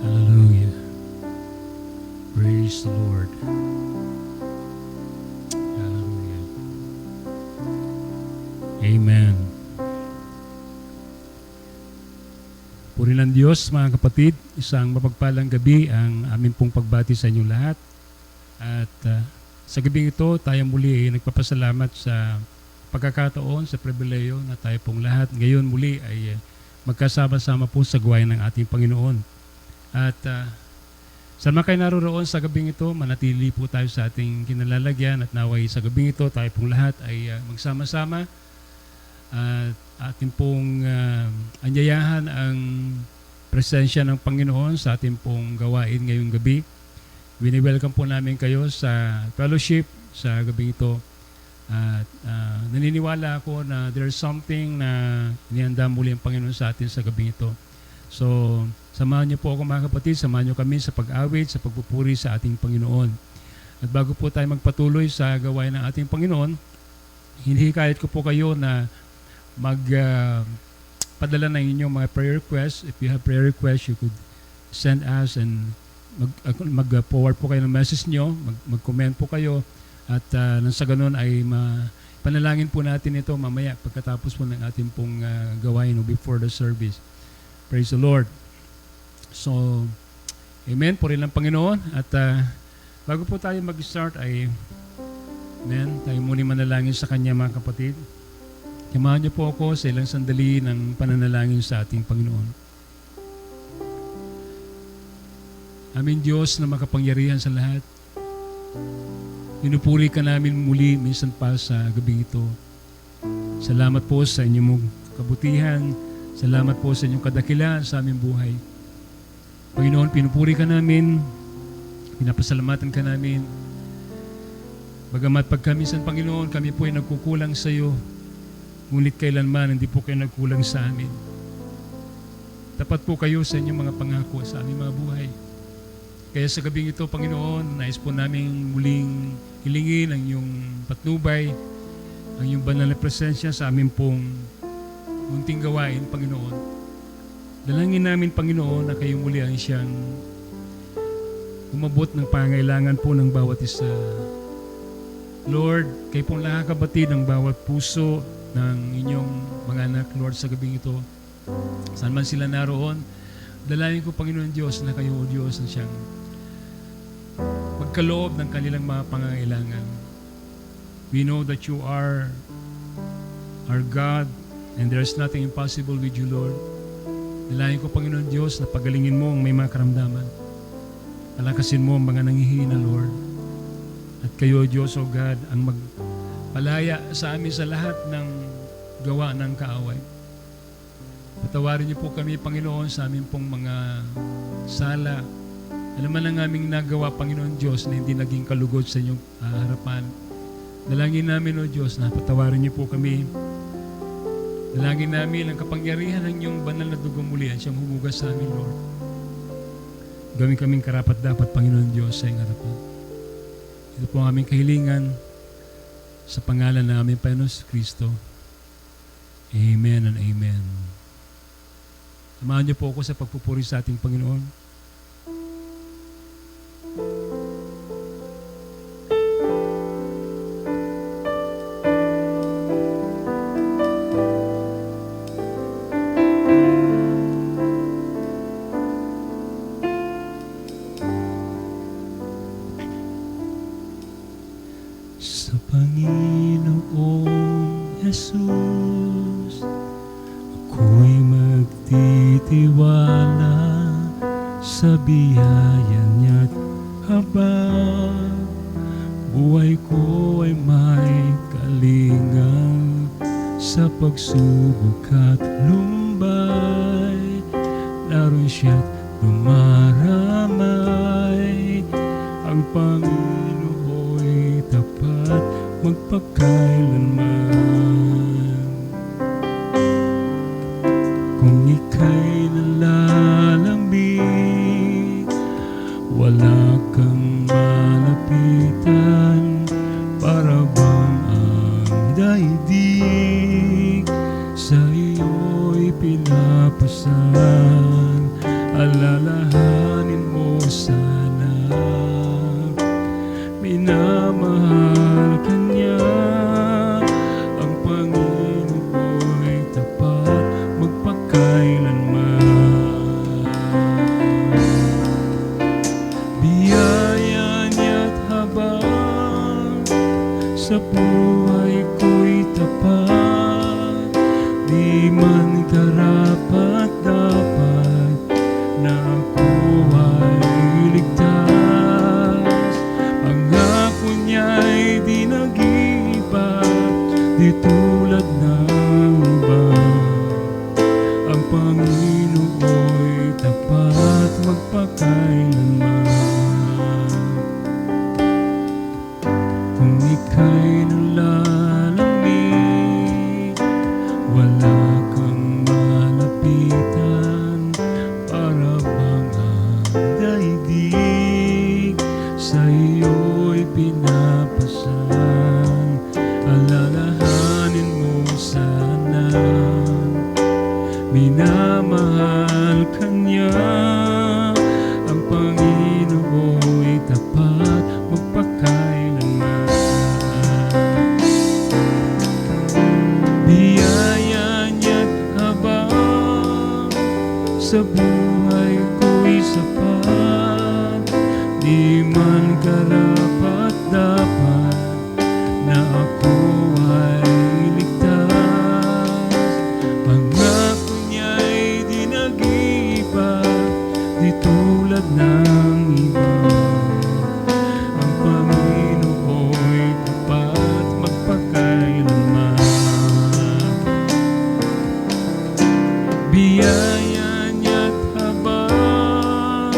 Hallelujah. Praise the Lord. Hallelujah. Amen. Puri ng Diyos, mga kapatid, isang mapagpalang gabi ang aming pong pagbati sa inyong lahat. At sa gabing ito, tayo muli ay nagpapasalamat sa pagkakataon, sa pribileyo na tayo pong lahat ngayon muli ay magkasama-sama po sa gawain ng ating Panginoon. At sa mga kayo naroon sa gabing ito, manatili po tayo sa ating kinalalagyan at naway sa gabing ito, tayo pong lahat ay magsama-sama at ating pong anyayahan ang presensya ng Panginoon sa ating pong gawain ngayong gabi. Wini-welcome po namin kayo sa fellowship sa gabing ito. At naniniwala ako na there's something na inihanda muli ang Panginoon sa atin sa gabing ito. So, samahan niyo po ako mga kapatid, samahan niyo kami sa pag-awit, sa pagpupuri sa ating Panginoon. At bago po tayo magpatuloy sa gawain ng ating Panginoon, hinihikayat ko po kayo na magpadala ng inyong mga prayer requests. If you have prayer requests, you could send us and mag-forward po kayo ng message nyo, mag-comment po kayo. At nang sa ganun ay panalangin po natin ito mamaya pagkatapos po ng ating pong gawain before the service. Praise the Lord. So, amen. Puri ng Panginoon. At bago po tayo mag-start ay, amen, tayo muna manalangin sa Kanya mga kapatid. Samahan niyo po ako sa ilang sandali ng pananalangin sa ating Panginoon. Aming Diyos na makapangyarihan sa lahat, pinupuri ka namin muli minsan pa sa gabi ito. Salamat po sa inyong kabutihan. Salamat po sa inyong kadakilaan sa aming buhay. Panginoon, pinupuri ka namin. Pinapasalamatan ka namin. Bagamat pagkaminsan, Panginoon, kami po ay nagkukulang sa iyo. Ngunit kailanman hindi po kayo nagkulang sa amin. Tapat po kayo sa inyong mga pangako sa aming mga buhay. Kaya sa gabing ito, Panginoon, nais po namin muling hilingin ang iyong patnubay, ang iyong banal na presensya sa aming pong munting gawain, Panginoon. Dalangin namin, Panginoon, na kayo muli ang siyang umabot ng pangailangan po ng bawat isa. Lord, kayo pong lahat kabatid ng bawat puso ng inyong mga anak, Lord, sa gabing ito. Saan man sila naroon, dalangin ko, Panginoon Diyos, na kayo, O Diyos, ang siyang magkaloob ng kanilang mga pangangailangan. We know that you are our God and there is nothing impossible with you, Lord. Dalangin ko, Panginoon Diyos, na pagalingin mo ang may mga karamdaman. Palakasin mo ang mga nanghihina, Lord. At kayo, Diyos, O God, ang magpalaya sa amin sa lahat ng gawa ng kaaway. Patawarin niyo po kami, Panginoon, sa amin pong mga sala. Alam man ang aming nagawa, Panginoon Diyos, na hindi naging kalugod sa inyong harapan. Dalangin namin, O Diyos, na patawarin niyo po kami. Dalangin namin ang kapangyarihan ng inyong banal na dugong muli ang siyang humugas sa amin, Lord. Gawin kaming karapat dapat, Panginoon Diyos, sa iyong harapan. Ito po ang aming kahilingan sa pangalan ng aming Panginoon Kristo. Amen and amen. Samahan niyo po ako sa pagpupuri sa ating Panginoon. Sa Panginoong Jesus, ako'y magtitiwala sa biyaya niya't habang buhay ko ay may kalingang sa pagsubok at lumbay. Naroon siya't dumaramay. Ang Panginoon'y tapat magpakailanman. Kung ika'y nalalambing, wala kang malapitan. Para bang ang daigdig sa iyo'y pinapasan. Alala alalahanin mo sana, minamahal ka niya. Ang Panginoon ko'y tapat magpakailanman. Biyaya niya't habang sa buhay ko'y tapat, di man karapat dapat na ako ay iligtas. Pangako niya'y di nag-iiba, di tulad ng iba. Ang Panginoon'y tapat magpakailanman. Kung ika'y nalalamig, wala kang malapitan, para bang ang daigdig sa iyo'y pinapasan. Alalahanin mo sana, minamahal ka niya. Ang Panginoon'y tapat magpakailanman. Biyaya niya't habang sa buhay ko'y sapat, di man karapat dapat na ako ay ligtas. Pangako niya'y di nag-iba, di tulad ng iba. Ang Panginoon'y tapat magpakailanman. Biyaya niya't habang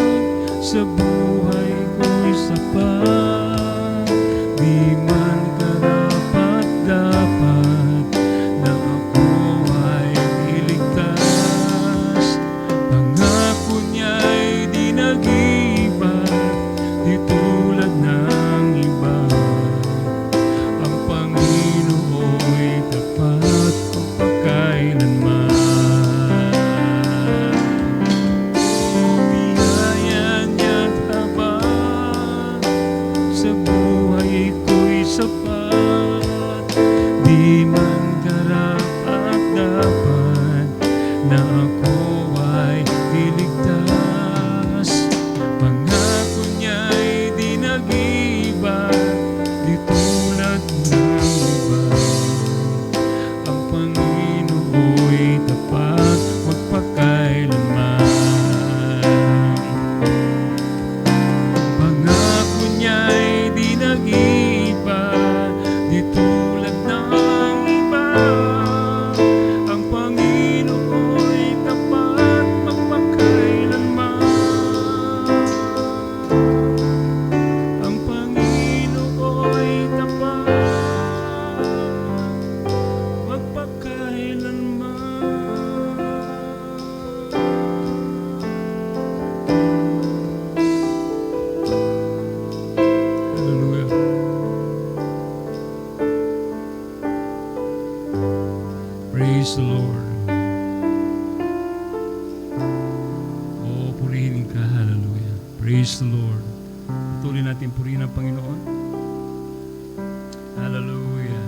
sa buhay ko'y sapat, di man karapat dapat na ako ay iligtas. Pangako niya'y di nag-iba, di tulad ng iba. Ang Panginoon'y tapat magpakailanman. Biyaya niya't habang sa buhay ko'y sapat, di man karapat dapat na ako ay iligtas. Pangako niya'y di nag-iba, di tulad ng iba. Ang Panginoon'y tapat magpakailanman. Pangako niya'y di nag-iba, di tulad ng iba. Ang Panginoon'y tapat magpakailanman. Ang Panginoon'y tapat magpakailanman. Hallelujah. Praise the Lord. Oh, purihin ka. Hallelujah. Praise the Lord. Patuloy natin purihin ang Panginoon. Hallelujah.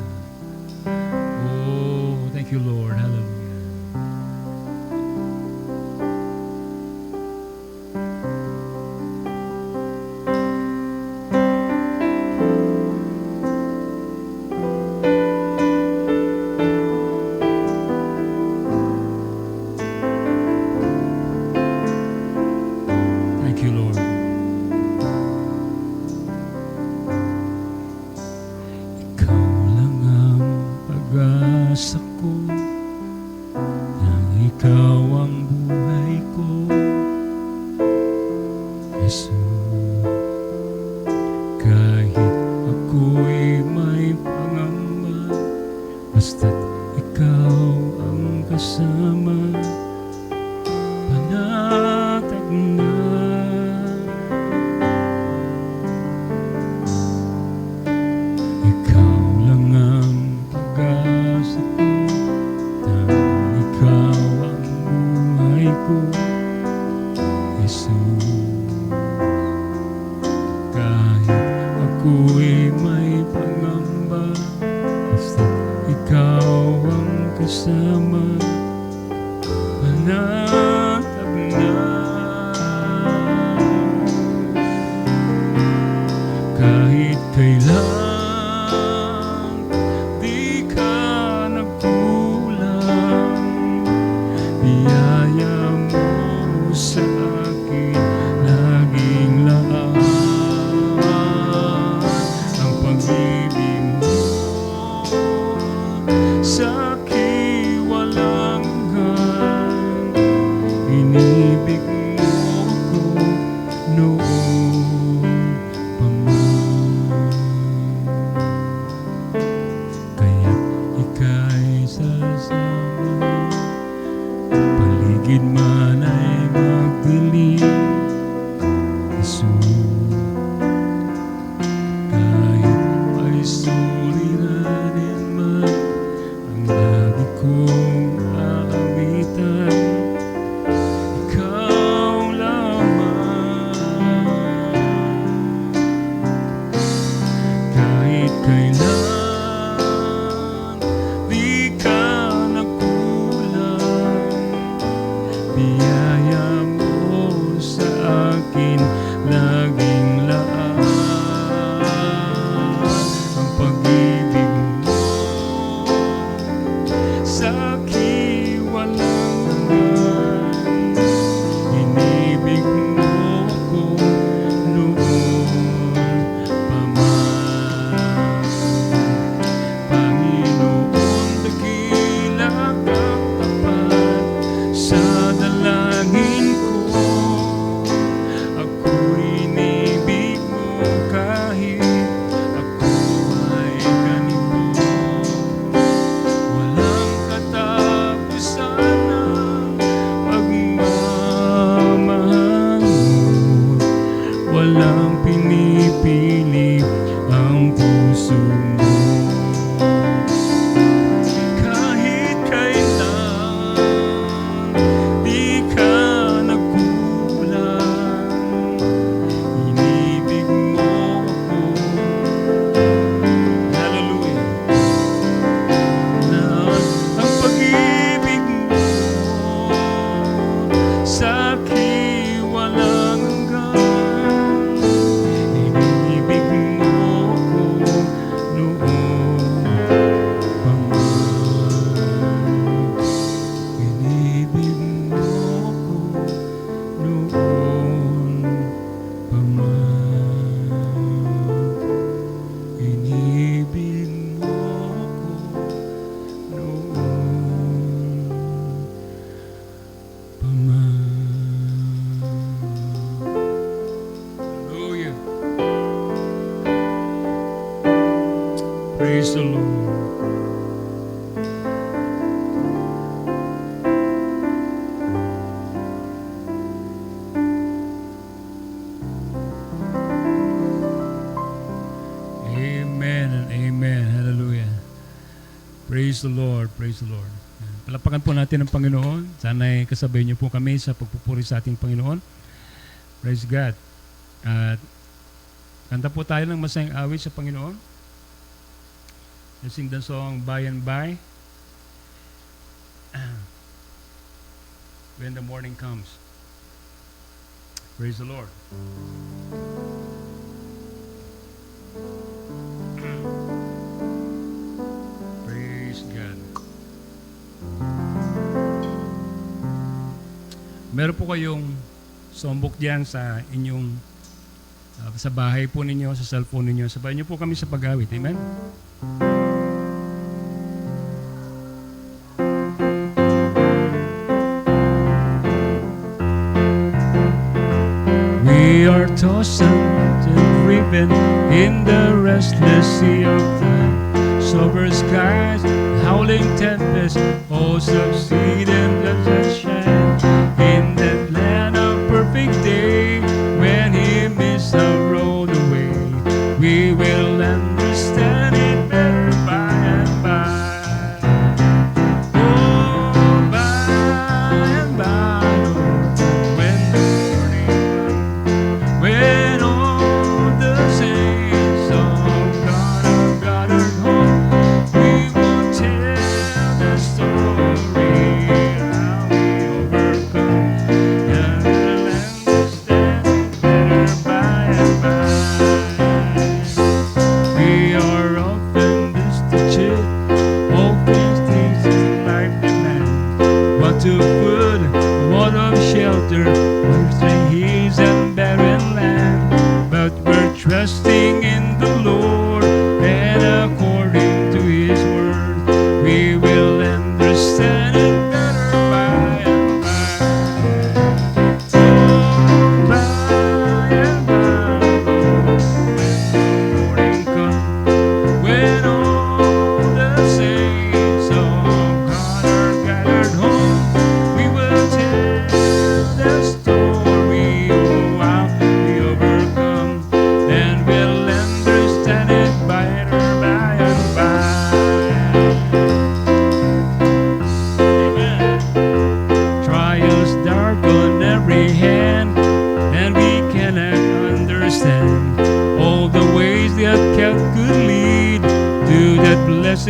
Oh, thank you, Lord. Hallelujah. Thank you, Lord. Ikaw lang ang pag-asa ko, nang ikaw ang buhay ko, Jesus. Kahit ako'y may pangamba, basta't ikaw ang kasama, panatag na. Ikaw lang ang pag-asa ko, nang ikaw ang buhay ko, Jesus. Kahit ako'y may pangamba, basta't ikaw ang kasama, panatag na. Kahit kailan di ka nagkulang, biyaya mo sa akin laging laan. Ang pag-ibig mo sa akin walang hanggan. Inibig mo ako noon pa man. Kaya't ika'y sasama, paligid man ay magdilim, Jesus. Kahit ay suliranin man ang lagi kong aawitan, ikaw lamang. Kahit kailan di ka nagkulang, biyaya mo sa akin laging laan. Ang pag-ibig mo sa akin walang hanggan. Inibig mo ako noon pa man. Panginoon, dakila kang tapat sa dalangin ko. Ako'y inibig mo kahit ako ay ganito. Walang katapusan ang pagmamahal mo, walang pinipili ang puso mo. Kahit kailan di ka nagkulang, inibig mo ako. Hallelujah. Ang pag-ibig mo sa akin walang hanggan. Inibig mo ako noon pa man. Inibig mo ako noon pa man. Inibig mo ako noon pa man. Hallelujah. Praise the Lord. Amen and amen. Hallelujah. Praise the Lord. Praise the Lord. Palapakan po natin ang Panginoon. Sana'y kasabay niyo po kami sa pagpupuri sa ating Panginoon. Praise God. At kanta po tayo ng masayang awit sa Panginoon. Let's sing the song By and By. When the morning comes. Praise the Lord. Praise God. Meron po kayong songbook diyan sa inyong sa bahay po ninyo, sa cellphone ninyo. Sabayan niyo po kami sa pag-awit. Amen? We are tossed and driven in the restless sea of time. Sober skies, howling tempest, all succeed in the sunshine. In that land of perfect day, when He missed the road away, we will understand it better by and by. Oh, by and by, when the morning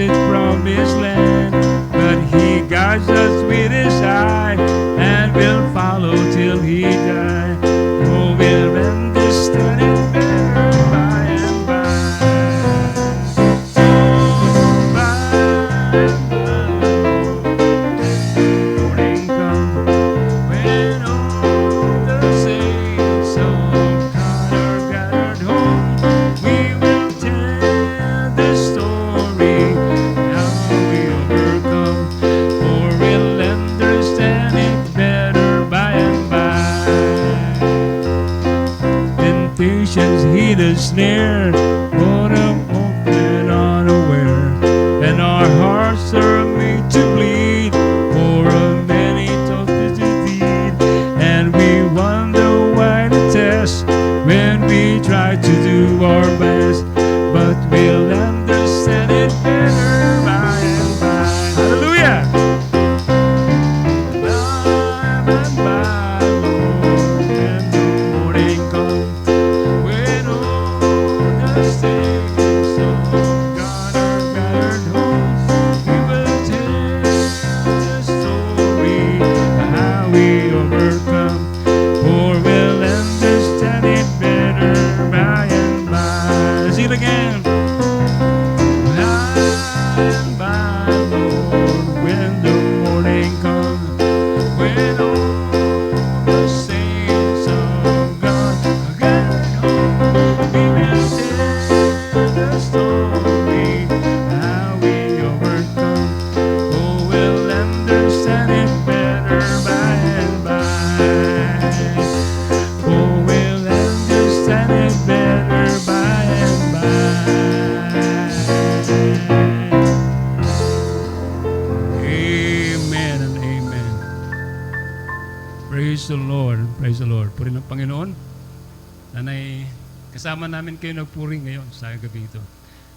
blessed promised land. But He guides us with His eye, and will follow till He die. Oh, we'll understand it better by and by. So by and by, morning come, when all the saints of God are gathered home, we will tell the story how we overcome, for we'll understand it better by and by. Temptations heat us near, but I'm often unaware, and our hearts are made to bleed for a many thoughts to feed, and we wonder why the test when we try to do our best, but we'll understand it better by and by. Hallelujah! By and by, Lord, when the morning comes, when all the saints of God are gathered home, we will tell the story of how we overcome, for we'll understand it better by and by. Sing it again. By and by, Lord, when the morning comes, when all the saints of God are gathered home, we will tell the story how we overcome. Oh, we'll understand it better by and by. Oh, we'll understand it better by and by. Amen and amen. Praise the Lord. Praise the Lord. Puri ng Panginoon. Nanay, kasama namin kayo nagpuri ngayon sa gabi ito.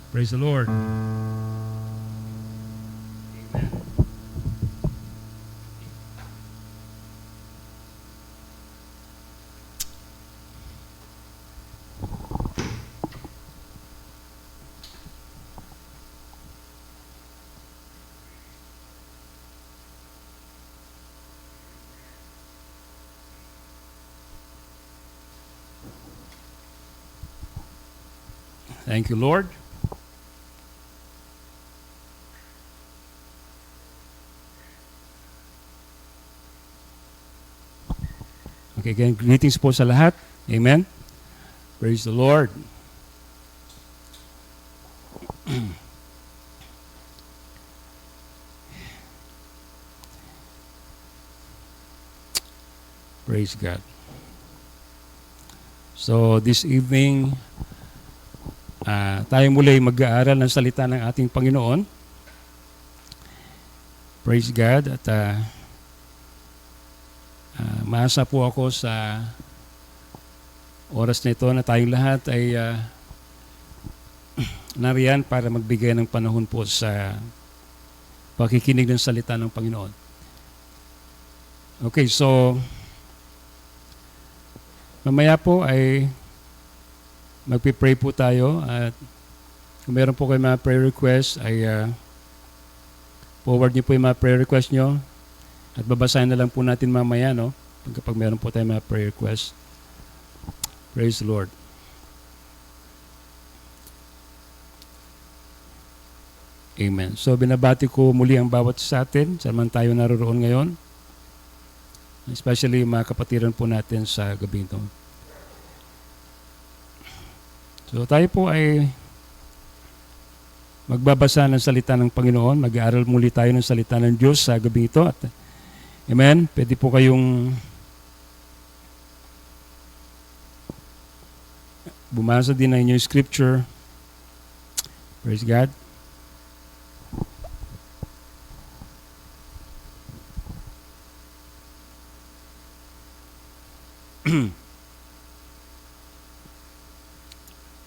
Praise the Lord. Amen. Thank you, Lord. Okay, again, greetings po sa lahat. Amen. Praise the Lord. Praise God. So, this evening, tayo muli mag-aaral ng salita ng ating Panginoon. Praise God. At maasa po ako sa oras na ito na tayong lahat ay nariyan para magbigay ng panahon po sa pakikinig ng salita ng Panginoon. Okay, so mamaya po ay magpipray po tayo, at kung meron po kayo mga prayer request ay forward niyo po yung mga prayer request nyo, at babasahin na lang po natin mamaya, no? Kapag meron po tayo mga prayer request. Praise the Lord. Amen. So binabati ko muli ang bawat sa atin, saan man tayo naroroon ngayon, especially yung mga kapatiran po natin sa gabi ito. So tayo po ay magbabasa ng salita ng Panginoon. Mag-aaral muli tayo ng salita ng Diyos sa gabi ito. At, amen. Pwede po kayong bumasa din ng inyong scripture. Praise God.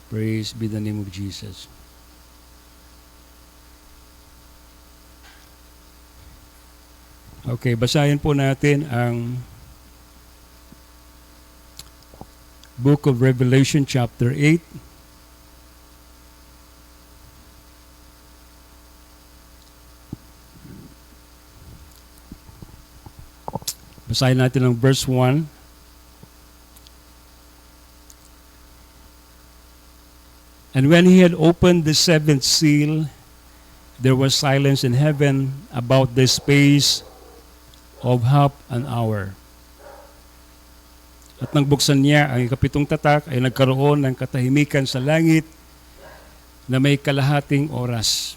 Praise be the name of Jesus. Okay, basahin po natin ang Book of Revelation chapter 8. Basahin natin ang verse 1. And when he had opened the seventh seal, there was silence in heaven about the space of half an hour. At nang buksan niya ang ikapitong tatak, ay nagkaroon ng katahimikan sa langit na may kalahating oras.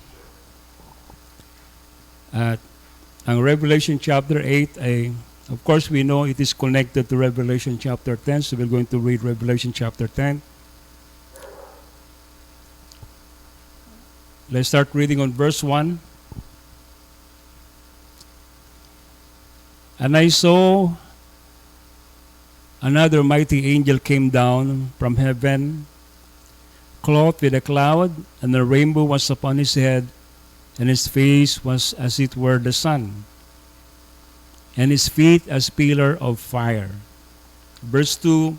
At ang Revelation chapter 8 ay, of course we know it is connected to Revelation chapter 10, so we're going to read Revelation chapter 10. Let's start reading on verse 1. And I saw another mighty angel came down from heaven, clothed with a cloud, and a rainbow was upon his head, and his face was as it were the sun, and his feet as pillar of fire. Verse 2.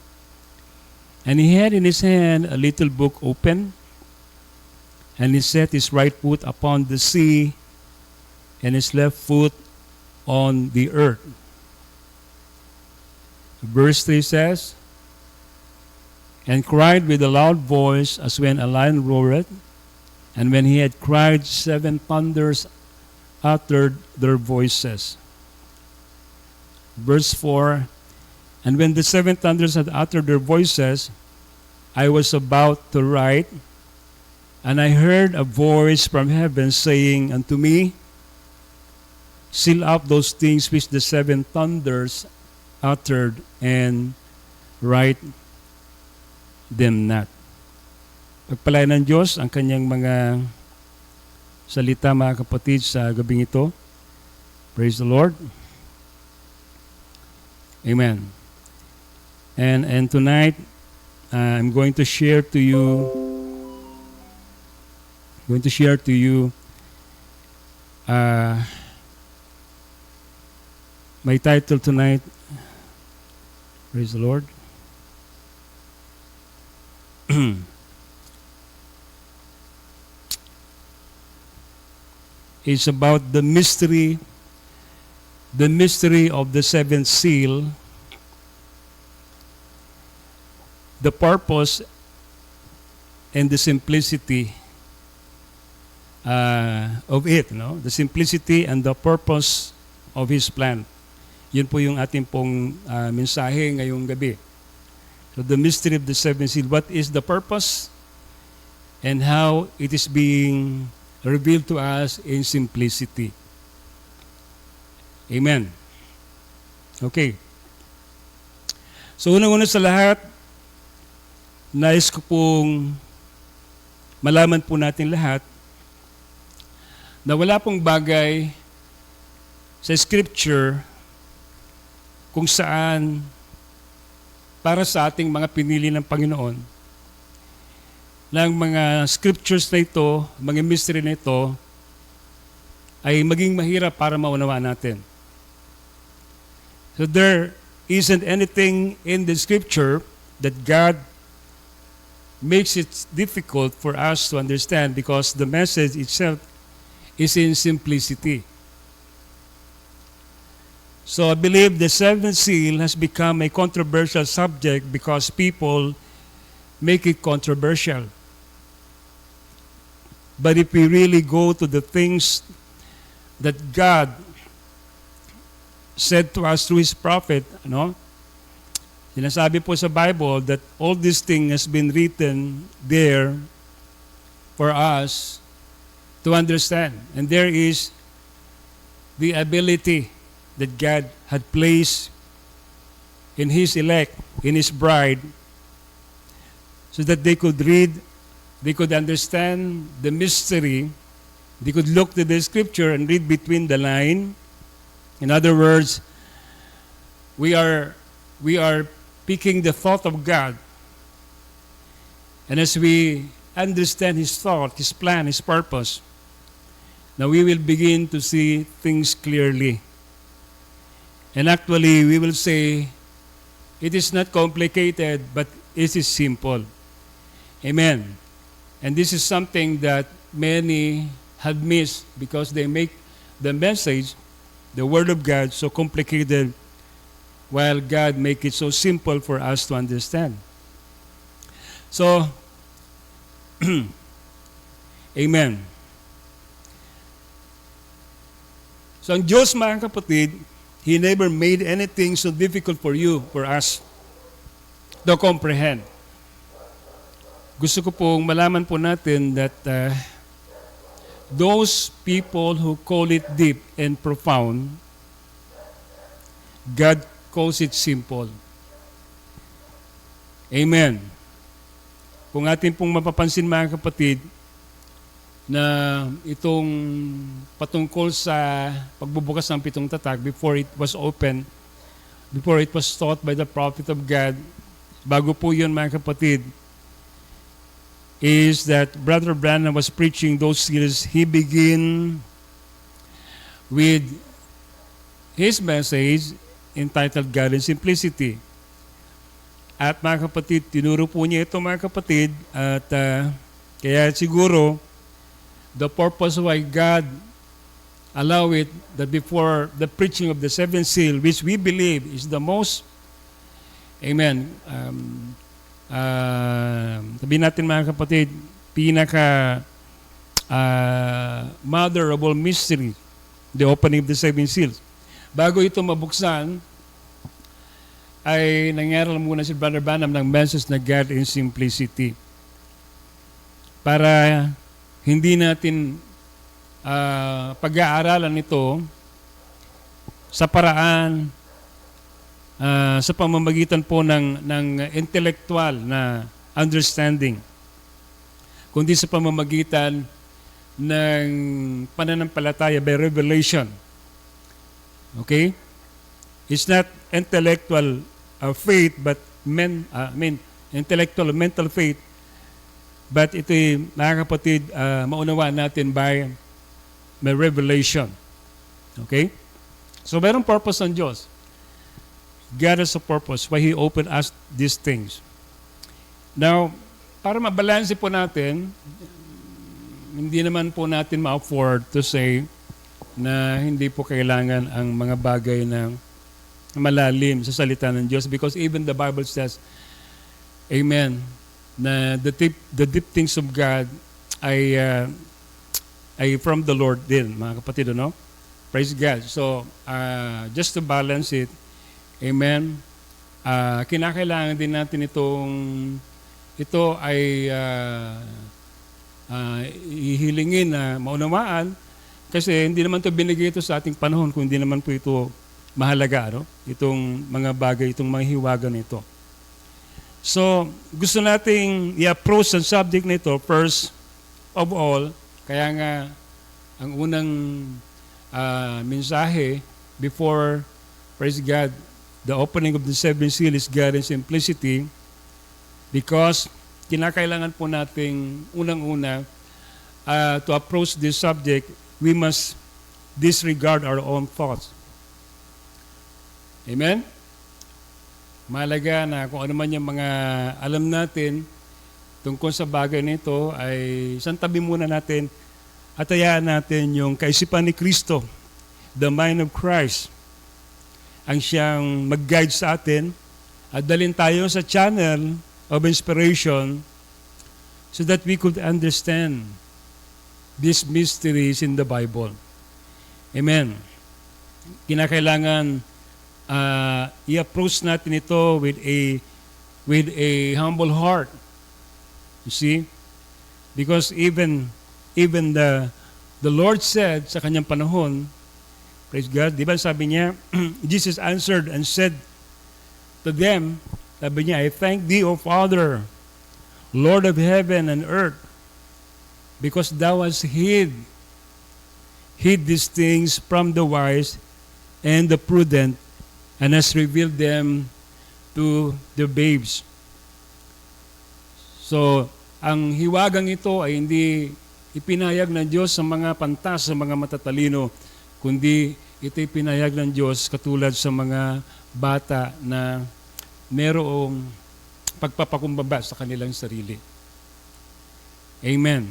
And he had in his hand a little book open, and he set his right foot upon the sea, and his left foot on the earth. Verse 3 says, and cried with a loud voice as when a lion roareth, and when he had cried, 7 thunders uttered their voices. Verse 4, and when the 7 thunders had uttered their voices, I was about to write, and I heard a voice from heaven saying unto me, seal up those things which the 7 thunders uttered, and write them not. Pagpalain ng Diyos ang kanyang mga salita, mga kapatid, sa gabing ito. Praise the Lord. Amen. And tonight, I'm going to share to you my title tonight. Praise the Lord. It's about the mystery of the seventh seal, the purpose and the simplicity of it, no? The simplicity and the purpose of His plan. Yun po yung ating pong mensahe ngayong gabi. So the mystery of the seventh seal, what is the purpose and how it is being revealed to us in simplicity. Amen. Okay. So unang-una sa lahat, nais ko pong malaman po natin lahat na wala pong bagay sa Scripture kung saan para sa ating mga pinili ng Panginoon ng mga Scriptures na ito, mga mystery na ito, ay maging mahirap para maunawaan natin. So there isn't anything in the Scripture that God makes it difficult for us to understand because the message itself is in simplicity. So I believe the seventh seal has become a controversial subject because people make it controversial. But if we really go to the things that God said to us through His prophet, sinasabi po sa Bible that all these things has been written there for us to understand. And there is the ability that God had placed in His elect, in His bride, so that they could read, they could understand the mystery, they could look to the Scripture and read between the line. In other words, we are picking the thought of God. And as we understand His thought, His plan, His purpose, now we will begin to see things clearly. And actually, we will say, it is not complicated, but it is simple. Amen. And this is something that many have missed because they make the message, the Word of God, so complicated while God make it so simple for us to understand. So, amen. So ang Diyos, mga kapatid, He never made anything so difficult for you, for us, to comprehend. Gusto ko pong malaman po natin that those people who call it deep and profound, God calls it simple. Amen. Kung atin pong mapapansin, mga kapatid, na itong patungkol sa pagbubukas ng pitong tatak before it was open, before it was taught by the prophet of God, bago po yun, mga kapatid, is that Brother Branham was preaching those series. He began with his message entitled God and Simplicity. At mga kapatid, tinuro po niya ito, mga kapatid, at kaya siguro the purpose why God allow it that before the preaching of the seventh seal, which we believe is the most, amen, sabihin natin, mga kapatid, pinaka mother of all mystery, the opening of the seven seals. Bago ito mabuksan, ay nangyari lang muna si Brother Branham ng message na God in Simplicity. Para hindi natin pag-aaralan ito sa paraan, sa pamamagitan po ng intellectual na understanding, kundi sa pamamagitan ng pananampalataya by revelation. Okay? It's not intellectual faith, but intellectual mental faith, but ito, mga kapatid, maunawaan natin by revelation. Okay? So, mayroong purpose ng Diyos. God has a purpose why He opened us these things. Now, para mabalanse po natin, hindi naman po natin ma-afford to say na hindi po kailangan ang mga bagay na malalim sa salita ng Diyos, because even the Bible says, amen, na the deep things of God ay from the Lord din, mga kapatid, no? Praise God. So, just to balance it, amen, kinakailangan din natin ito ay ihilingin na maunawaan, kasi hindi naman ito binigay ito sa ating panahon kung hindi naman po ito mahalaga, no? Itong mga bagay, itong mga hiwaga nito. So, gusto nating i-approach ang subject nito first of all, kaya nga ang unang mensahe before, praise God, the opening of the seven seal is God and Simplicity, because kinakailangan po nating unang-una to approach this subject, we must disregard our own thoughts. Amen? Mahalaga na kung ano man yung mga alam natin tungkol sa bagay nito ay santabi muna natin at hayaan natin yung kaisipan ni Kristo, the mind of Christ, ang siyang mag-guide sa atin at dalhin tayo sa channel of inspiration so that we could understand these mysteries in the Bible. Amen. Kinakailangan i-approach natin ito with a humble heart. You see? Because even the Lord said sa kanyang panahon, praise God, di ba sabi niya, Jesus answered and said to them, sabi niya, I thank thee, O Father, Lord of heaven and earth, because thou hast hid these things from the wise and the prudent, and has revealed them to the babes. So, ang hiwagang ito ay hindi ipinahayag ng Diyos sa mga pantas, sa mga matatalino, kundi ito ipinahayag ng Diyos katulad sa mga bata na merong pagpapakumbaba sa kanilang sarili. Amen.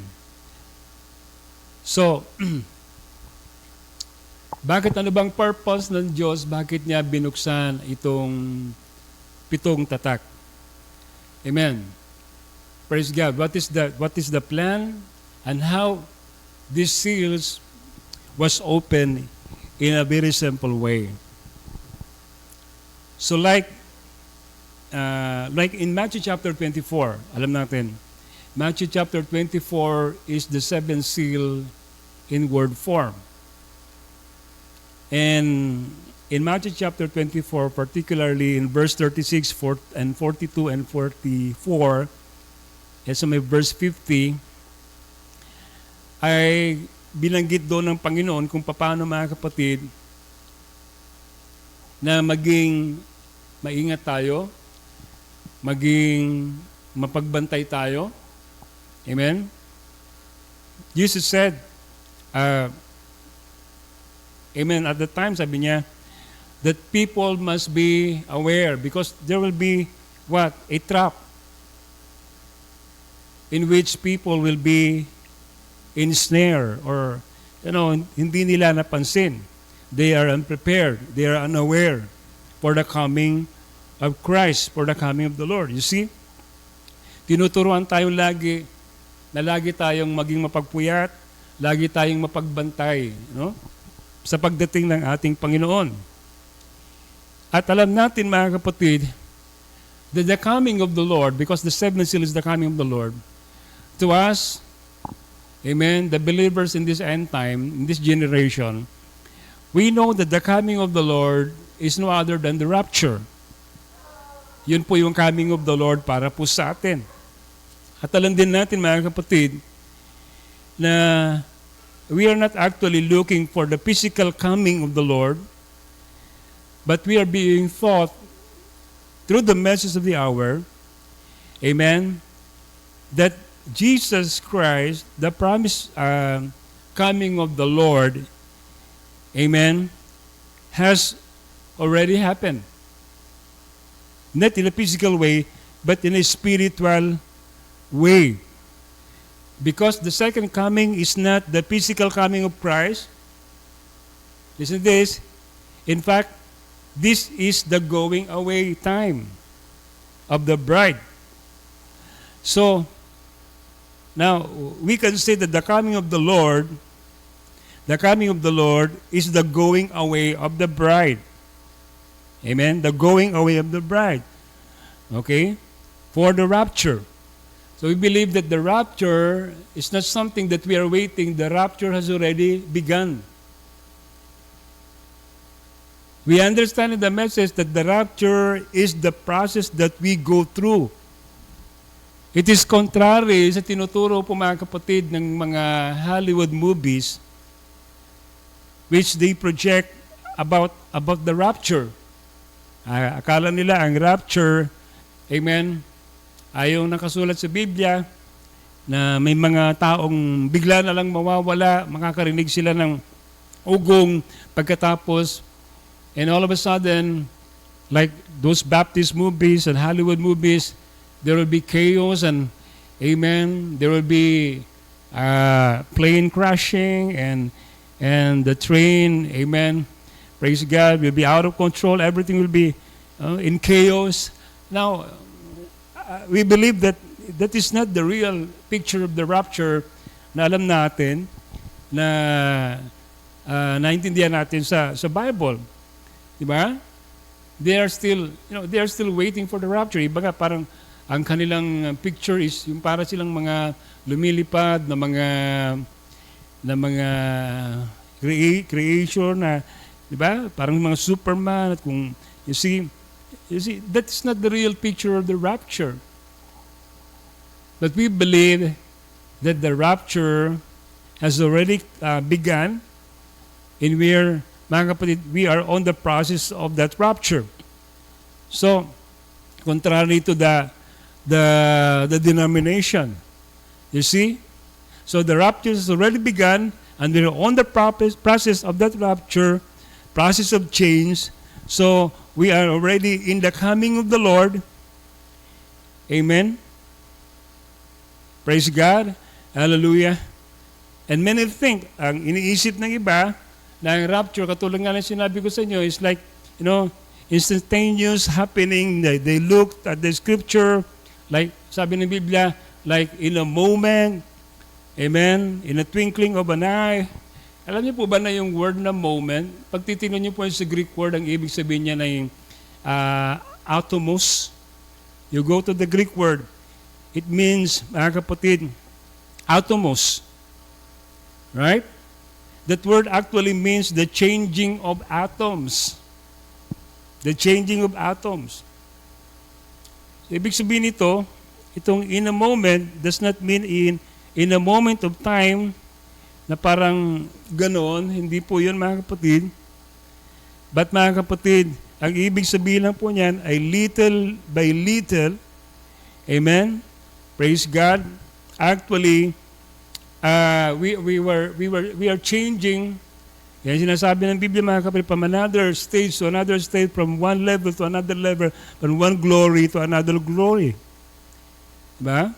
So, Bakit ano bang purpose ng Diyos? Bakit niya binuksan itong 7 tatak? Amen. Praise God. What is the plan and how these seals was opened in a very simple way. So like in Matthew chapter 24, alam natin, Matthew chapter 24 is the 7th seal in word form. And in Matthew chapter 24, particularly in verse 36 and 42 and 44, and so may verse 50, ay binanggit doon ng Panginoon kung paano, mga kapatid, na maging maingat tayo, maging mapagbantay tayo. Amen? Jesus said, amen, at the time, sabi niya, that people must be aware because there will be, what? A trap in which people will be ensnared or, hindi nila napansin. They are unprepared. They are unaware for the coming of Christ, for the coming of the Lord. You see? Tinuturuan tayo lagi na lagi tayong maging mapagpuyat, lagi tayong mapagbantay, sa pagdating ng ating Panginoon. At alam natin, mga kapatid, that the coming of the Lord, because the 7th seal is the coming of the Lord, to us, amen, the believers in this end time, in this generation, we know that the coming of the Lord is no other than the rapture. Yun po yung coming of the Lord para po sa atin. At alam din natin, mga kapatid, na we are not actually looking for the physical coming of the Lord, but we are being taught through the message of the hour, amen, that Jesus Christ, the promised coming of the Lord, amen, has already happened. Not in a physical way, but in a spiritual way. Because the second coming is not the physical coming of Christ. Listen to this. In fact, this is the going away time of the bride. So, now, we can say that the coming of the Lord is the going away of the bride. Amen? The going away of the bride. Okay? For the rapture. So we believe that the rapture is not something that we are waiting. The rapture has already begun. We understand in the message that the rapture is the process that we go through. It is contrary sa tinuturo po, mga kapatid, ng mga Hollywood movies which they project about the rapture. Akala nila ang rapture, amen, ay yung nakasulat sa Biblia na may mga taong bigla na lang mawawala, makakarinig sila ng ugong pagkatapos, and all of a sudden, like those Baptist movies and Hollywood movies, there will be chaos and, amen, there will be plane crashing and the train, amen, praise God, will be out of control. Everything will be in chaos. Now, we believe that that is not the real picture of the rapture na alam natin, na naintindihan natin sa Bible. Diba? They are still waiting for the rapture. Iba parang ang kanilang picture is yung para silang mga lumilipad na mga creation na, di ba? Parang mga Superman at kung you see that's not the real picture of the rapture. But we believe that the rapture has already begun, and mga kapatid, we are on the process of that rapture. So, contrary to the denomination. You see? So the rapture has already begun, and we're on the process of that rapture, process of change. So we are already in the coming of the Lord. Amen? Praise God. Hallelujah. And many think, ang iniisip ng iba, na ang rapture, katulad nga ng sinabi ko sa inyo, is like, instantaneous happening. They looked at the scripture, like, sabi ng Biblia, like in a moment, amen, in a twinkling of an eye. Alam niyo po ba na yung word na moment, pag titingnan niyo po sa Greek word, ang ibig sabihin niya na yung atomos. You go to the Greek word, it means, mga kapatid, atomos. Right? That word actually means the changing of atoms. The changing of atoms. So, ibig sabihin nito, itong in a moment does not mean in a moment of time na parang ganoon. Hindi po yun, mga kapatid. But mga kapatid, ang ibig sabihin lang po niyan ay little by little. Amen? Praise God. Actually, we are changing. Yan sinasabi ng Biblia, mga kapatid, from another stage to another stage, from one level to another level, from one glory to another glory. Diba?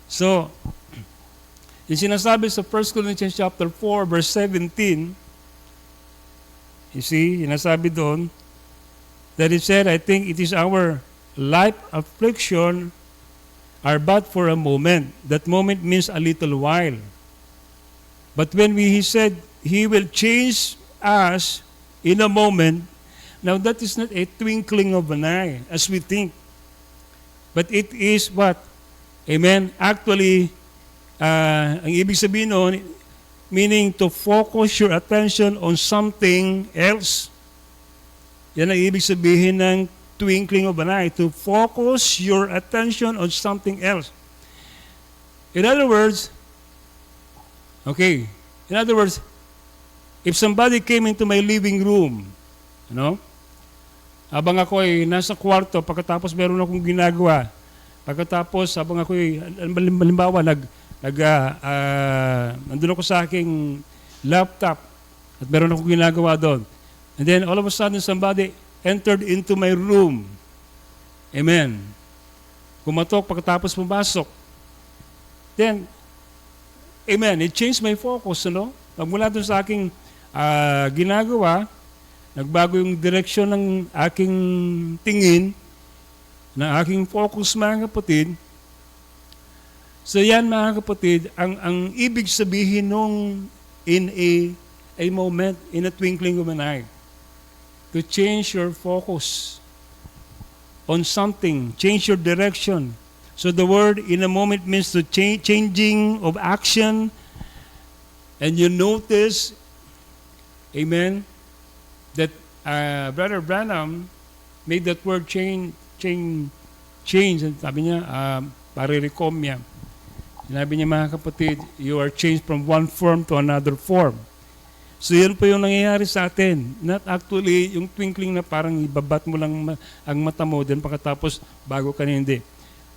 So, yung sinasabi sa 1 Corinthians chapter 4, verse 17, you see, sinasabi doon, that it said, I think it is our life affliction are but for a moment. That moment means a little while. But when he said, He will change us in a moment, now that is not a twinkling of an eye, as we think. But it is what? Amen? Actually, ang ibig sabihin noon, meaning to focus your attention on something else. Yan ang ibig sabihin ng twinkling of an eye, to focus your attention on something else. In other words, if somebody came into my living room, habang ako ay nasa kwarto, pagkatapos meron akong ginagawa, pagkatapos habang ako ay, halimbawa, nandun ako sa aking laptop, at meron akong ginagawa doon. And then all of a sudden, somebody entered into my room. Amen. Kumatok, pagkatapos pumasok. Then, amen, it changed my focus, Pagmula doon sa aking ginagawa, nagbago yung direksyon ng aking tingin, ng aking focus, mga kapatid. So yan, mga kapatid, ang ibig sabihin nung in a moment, in a twinkling of an eye, to change your focus on something, change your direction. So the word in a moment means the changing of action, and you notice, amen, that Brother Branham made that word change, and sabi niya, parirekomya. Sinabi niya, mga kapatid, you are changed from one form to another form. So yan po yung nangyayari sa atin. Not actually yung twinkling na parang ibabat mo lang ang mata mo, then pagkatapos bago ka na hindi.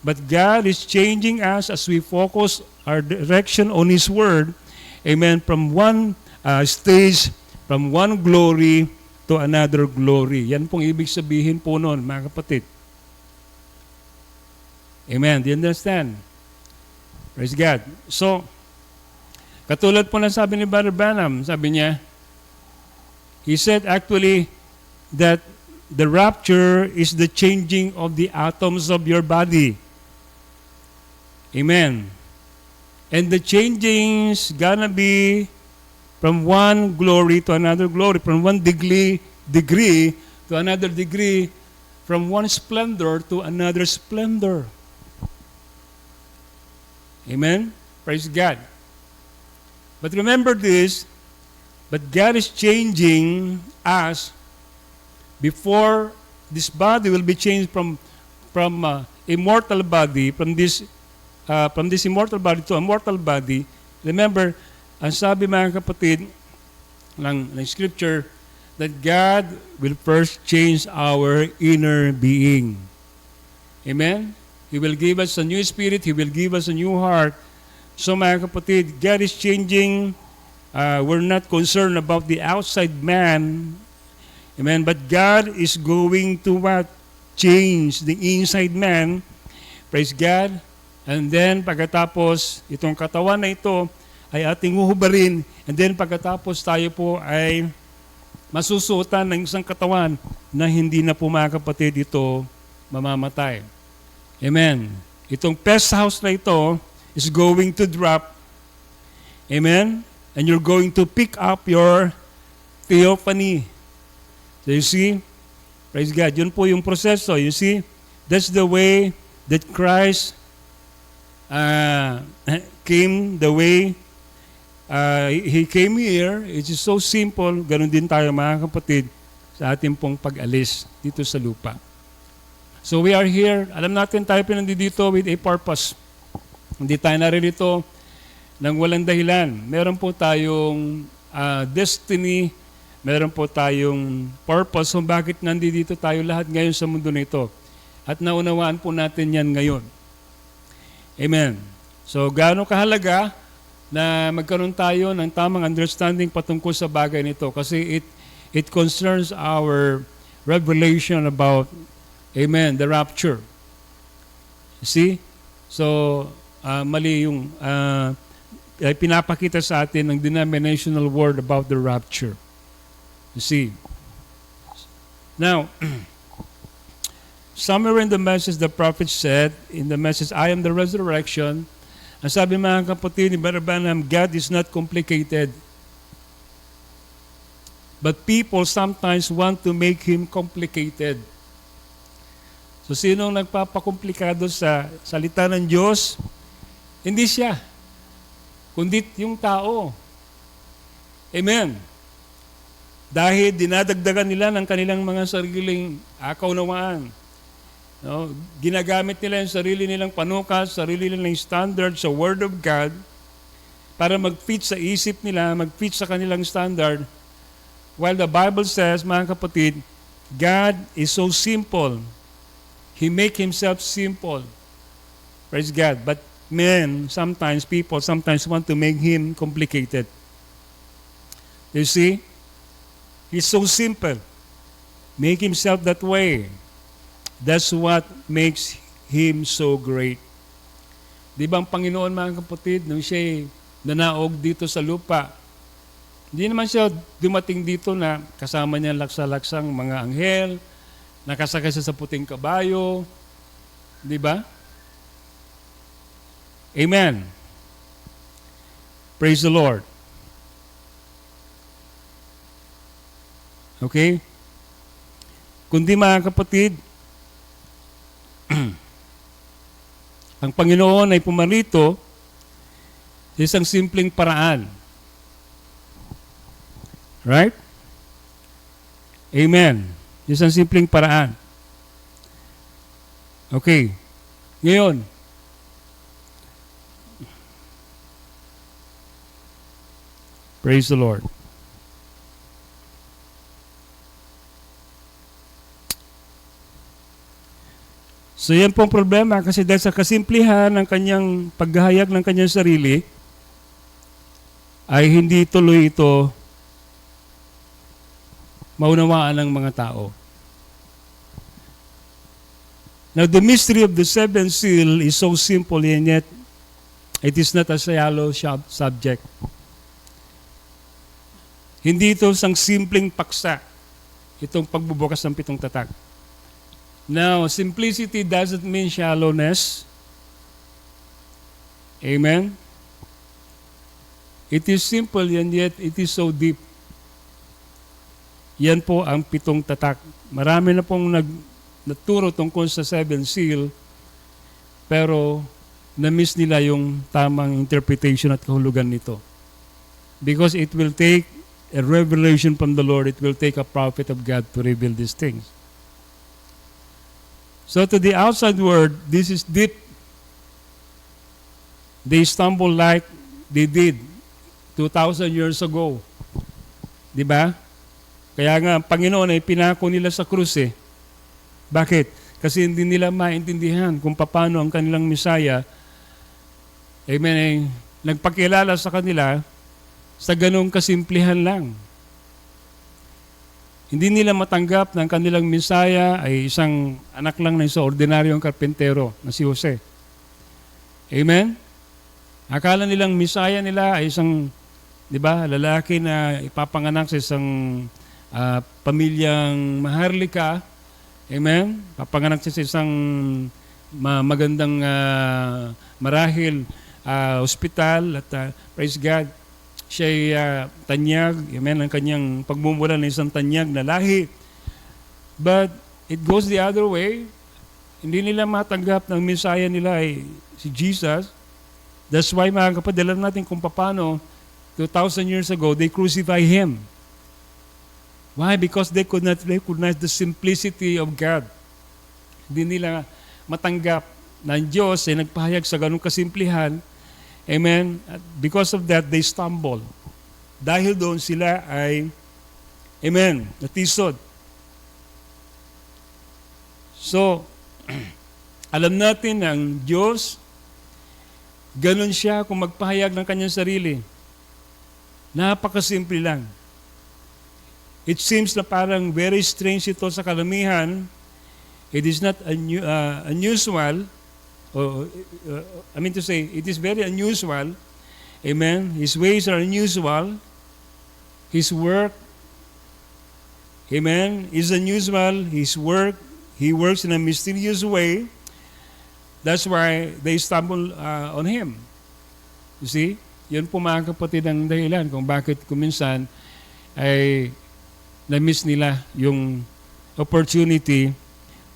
But God is changing us as we focus our direction on His Word, amen, from one stage, from one glory to another glory. Yan pong ibig sabihin po noon, mga kapatid. Amen. Do you understand? Praise God. So, katulad po na sabi ni Brother Branham, sabi niya, he said actually that the rapture is the changing of the atoms of your body. Amen. And the changing is gonna be from one glory to another glory, from one degree to another degree, from one splendor to another splendor. Amen? Praise God. But remember this, but God is changing us before this body will be changed from immortal body, from this immortal body to a mortal body. Remember, ang sabi, mga kapatid ng Scripture, that God will first change our inner being. Amen? He will give us a new spirit. He will give us a new heart. So, mga kapatid, God is changing. We're not concerned about the outside man. Amen? But God is going to what? Change the inside man. Praise God. And then, pagkatapos, itong katawan na ito ay ating huhubarin, and then pagkatapos tayo po ay masusuotan ng isang katawan na hindi na po mga kapatid ito mamamatay. Amen. Itong pest house na ito is going to drop. Amen. And you're going to pick up your theophany. So you see, praise God, yun po yung proseso. You see, that's the way that Christ came, the way He came here. It is so simple. Ganon din tayo mga kapatid sa ating pong pag-alis dito sa lupa. So we are here. Alam natin tayo pinandito with a purpose. Hindi tayo naririto nang walang dahilan. Meron po tayong destiny. Meron po tayong purpose kung bakit nandito tayo lahat ngayon sa mundo na ito. At naunawaan po natin yan ngayon. Amen. So gaano kahalaga na magkaroon tayo ng tamang understanding patungkol sa bagay nito kasi it concerns our revelation about, amen, the rapture. See? So, mali yung pinapakita sa atin ng denominational word about the rapture. You see? Now, somewhere in the message, the prophet said, in the message, I am the resurrection. Ang sabi mga kapatid ni Brother Branham, God is not complicated. But people sometimes want to make Him complicated. So sinong nagpapakomplikado sa salita ng Diyos? Hindi siya, kundi yung tao. Amen. Dahil dinadagdagan nila ng kanilang mga sariling kaunawaan. No, ginagamit nila yung sarili nilang panukas, sarili nilang standard sa Word of God para mag-fit sa isip nila, mag-fit sa kanilang standard. While the Bible says, mga kapatid, God is so simple. He make Himself simple. Praise God. But men, people sometimes want to make Him complicated. You see? He's so simple. Make Himself that way. That's what makes Him so great. Di ba ang Panginoon, mga kapatid, nung siya'y nanaog dito sa lupa, hindi naman siya dumating dito na kasama niya laksa-laksang mga anghel, nakasakay siya sa puting kabayo. Di ba? Amen. Praise the Lord. Okay? Kundi mga kapatid, ang Panginoon ay pumarito sa isang simpleng paraan. Right? Amen. Isang simpleng paraan. Okay. Ngayon, praise the Lord. So yan pong problema kasi dahil sa kasimplihan ng kanyang paghahayag ng kanyang sarili, ay hindi tuloy ito maunawaan ng mga tao. Now the mystery of the seventh seal is so simple and yet it is not a shallow subject. Hindi ito isang simpleng paksa, itong pagbubukas ng pitong tatak. Now, simplicity doesn't mean shallowness. Amen? It is simple and yet it is so deep. Yan po ang pitong tatak. Marami na pong naturo tungkol sa seven seal, pero na-miss nila yung tamang interpretation at kahulugan nito. Because it will take a revelation from the Lord, it will take a prophet of God to reveal these things. So to the outside world, this is deep. They stumble like they did 2,000 years ago. Di ba? Kaya nga, ang Panginoon ay pinako nila sa krus eh. Bakit? Kasi hindi nila maintindihan kung paano ang kanilang Misaya, amen, ay nagpakilala sa kanila sa ganong kasimplihan lang. Hindi nila matanggap na ang kanilang Misaya ay isang anak lang ng isang ordinaryong karpentero na si Jose. Amen? Akala nilang Messiah nila ay isang, di ba, lalaki na ipapanganak sa isang pamilyang maharlika. Amen? Papanganak siya sa isang magandang marahil ospital at praise God, siya ay tanyag. Amen? Ang kanyang pagmumula ng isang tanyag na lahi. But it goes the other way. Hindi nila matanggap ng Messiah nila ay si Jesus. That's why mga kapatid, alam natin kung paano 2,000 years ago, they crucify Him. Why? Because they could not recognize the simplicity of God. Hindi nila matanggap na ang Diyos ay nagpahayag sa ganung kasimplihan. Amen? At because of that, they stumble. Dahil doon sila ay, amen, natisod. So, alam natin ang Diyos, ganun siya kung magpahayag ng kanyang sarili. Napakasimple lang. It seems na parang very strange ito sa karamihan. It is not unusual. I mean to say, it is very unusual. Amen. His ways are unusual. His work, amen, is unusual. His work, He works in a mysterious way. That's why they stumble on Him. You see? Yun po mga kapatid ang dahilan kung bakit kuminsan ay na-miss nila yung opportunity,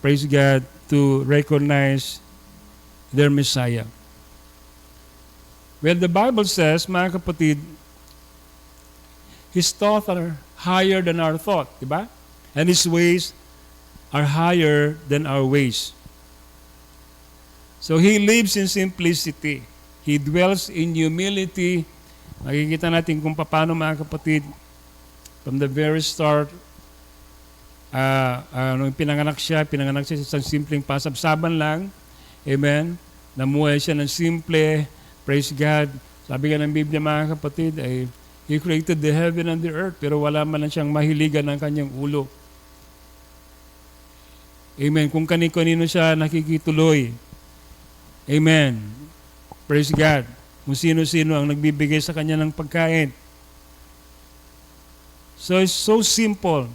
praise God, to recognize their Messiah. Well, the Bible says, mga kapatid, His thoughts are higher than our thought, di ba? And His ways are higher than our ways. So He lives in simplicity. He dwells in humility. Makikita natin kung paano, mga kapatid, from the very start, nung pinanganak siya sa isang simpleng pasabsaban lang. Amen? Namuhay siya ng simple. Praise God. Sabi nga ng Biblia, mga kapatid, ay He created the heaven and the earth, pero wala man lang siyang mahiligan ng kanyang ulo. Amen. Kung kanino siya nakikituloy. Amen. Praise God. Kung sino-sino ang nagbibigay sa kanya ng pagkain. So it's so simple.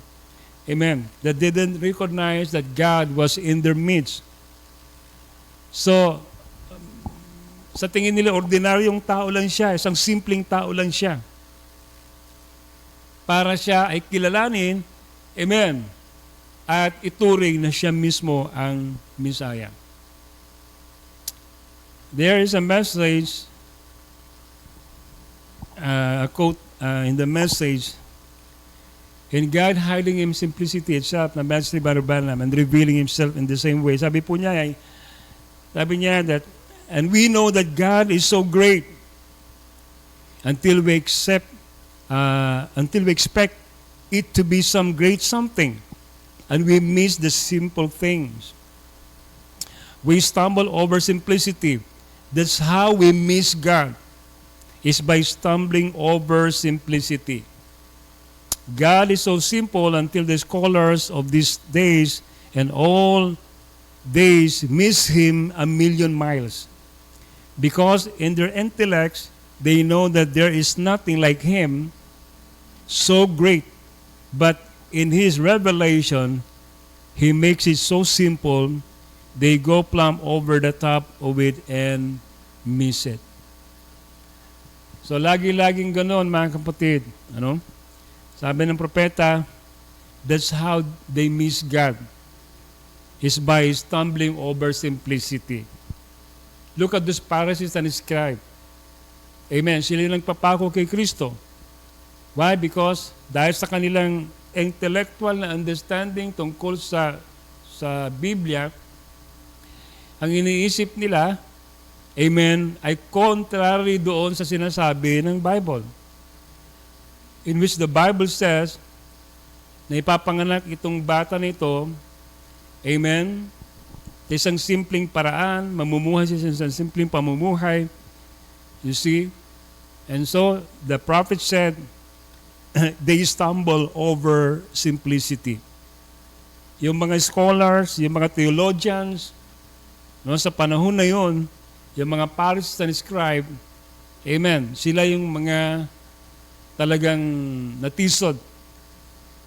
Amen. That they didn't recognize that God was in their midst. So, sa tingin nila, ordinaryong tao lang siya. Isang simpleng tao lang siya. Para siya ay kilalanin, amen, at ituring na siya mismo ang Messiah. There is a message, a quote in the message, in God hiding in simplicity itself, na message ni Brother Branham, and revealing Himself in the same way. Sabi niya that, and we know that God is so great until we expect it to be some great something, and we miss the simple things. We stumble over simplicity. That's how we miss God, is by stumbling over simplicity. God is so simple until the scholars of these days and all days miss Him a million miles. Because in their intellects, they know that there is nothing like Him so great. But in His revelation, He makes it so simple, they go plumb over the top of it and miss it. So lagi-laging ganon, mga kapatid. Ano? Sabi ng propeta, that's how they miss God, is by stumbling over simplicity. Look at those Pharisees and scribes. Amen. Sila yung nagpapako kay Kristo. Why? Because dahil sa kanilang intellectual na understanding tungkol sa Biblia, ang iniisip nila, amen, ay contrary doon sa sinasabi ng Bible. In which the Bible says na ipapanganak itong bata nito, amen, sa isang simpleng paraan, mamumuhay siya sa isang simpleng pamumuhay. You see? And so, the prophet said, they stumble over simplicity. Yung mga scholars, yung mga theologians, no, sa panahon na yon, yung mga Pharisees and scribes, Amen. Sila yung mga talagang natisod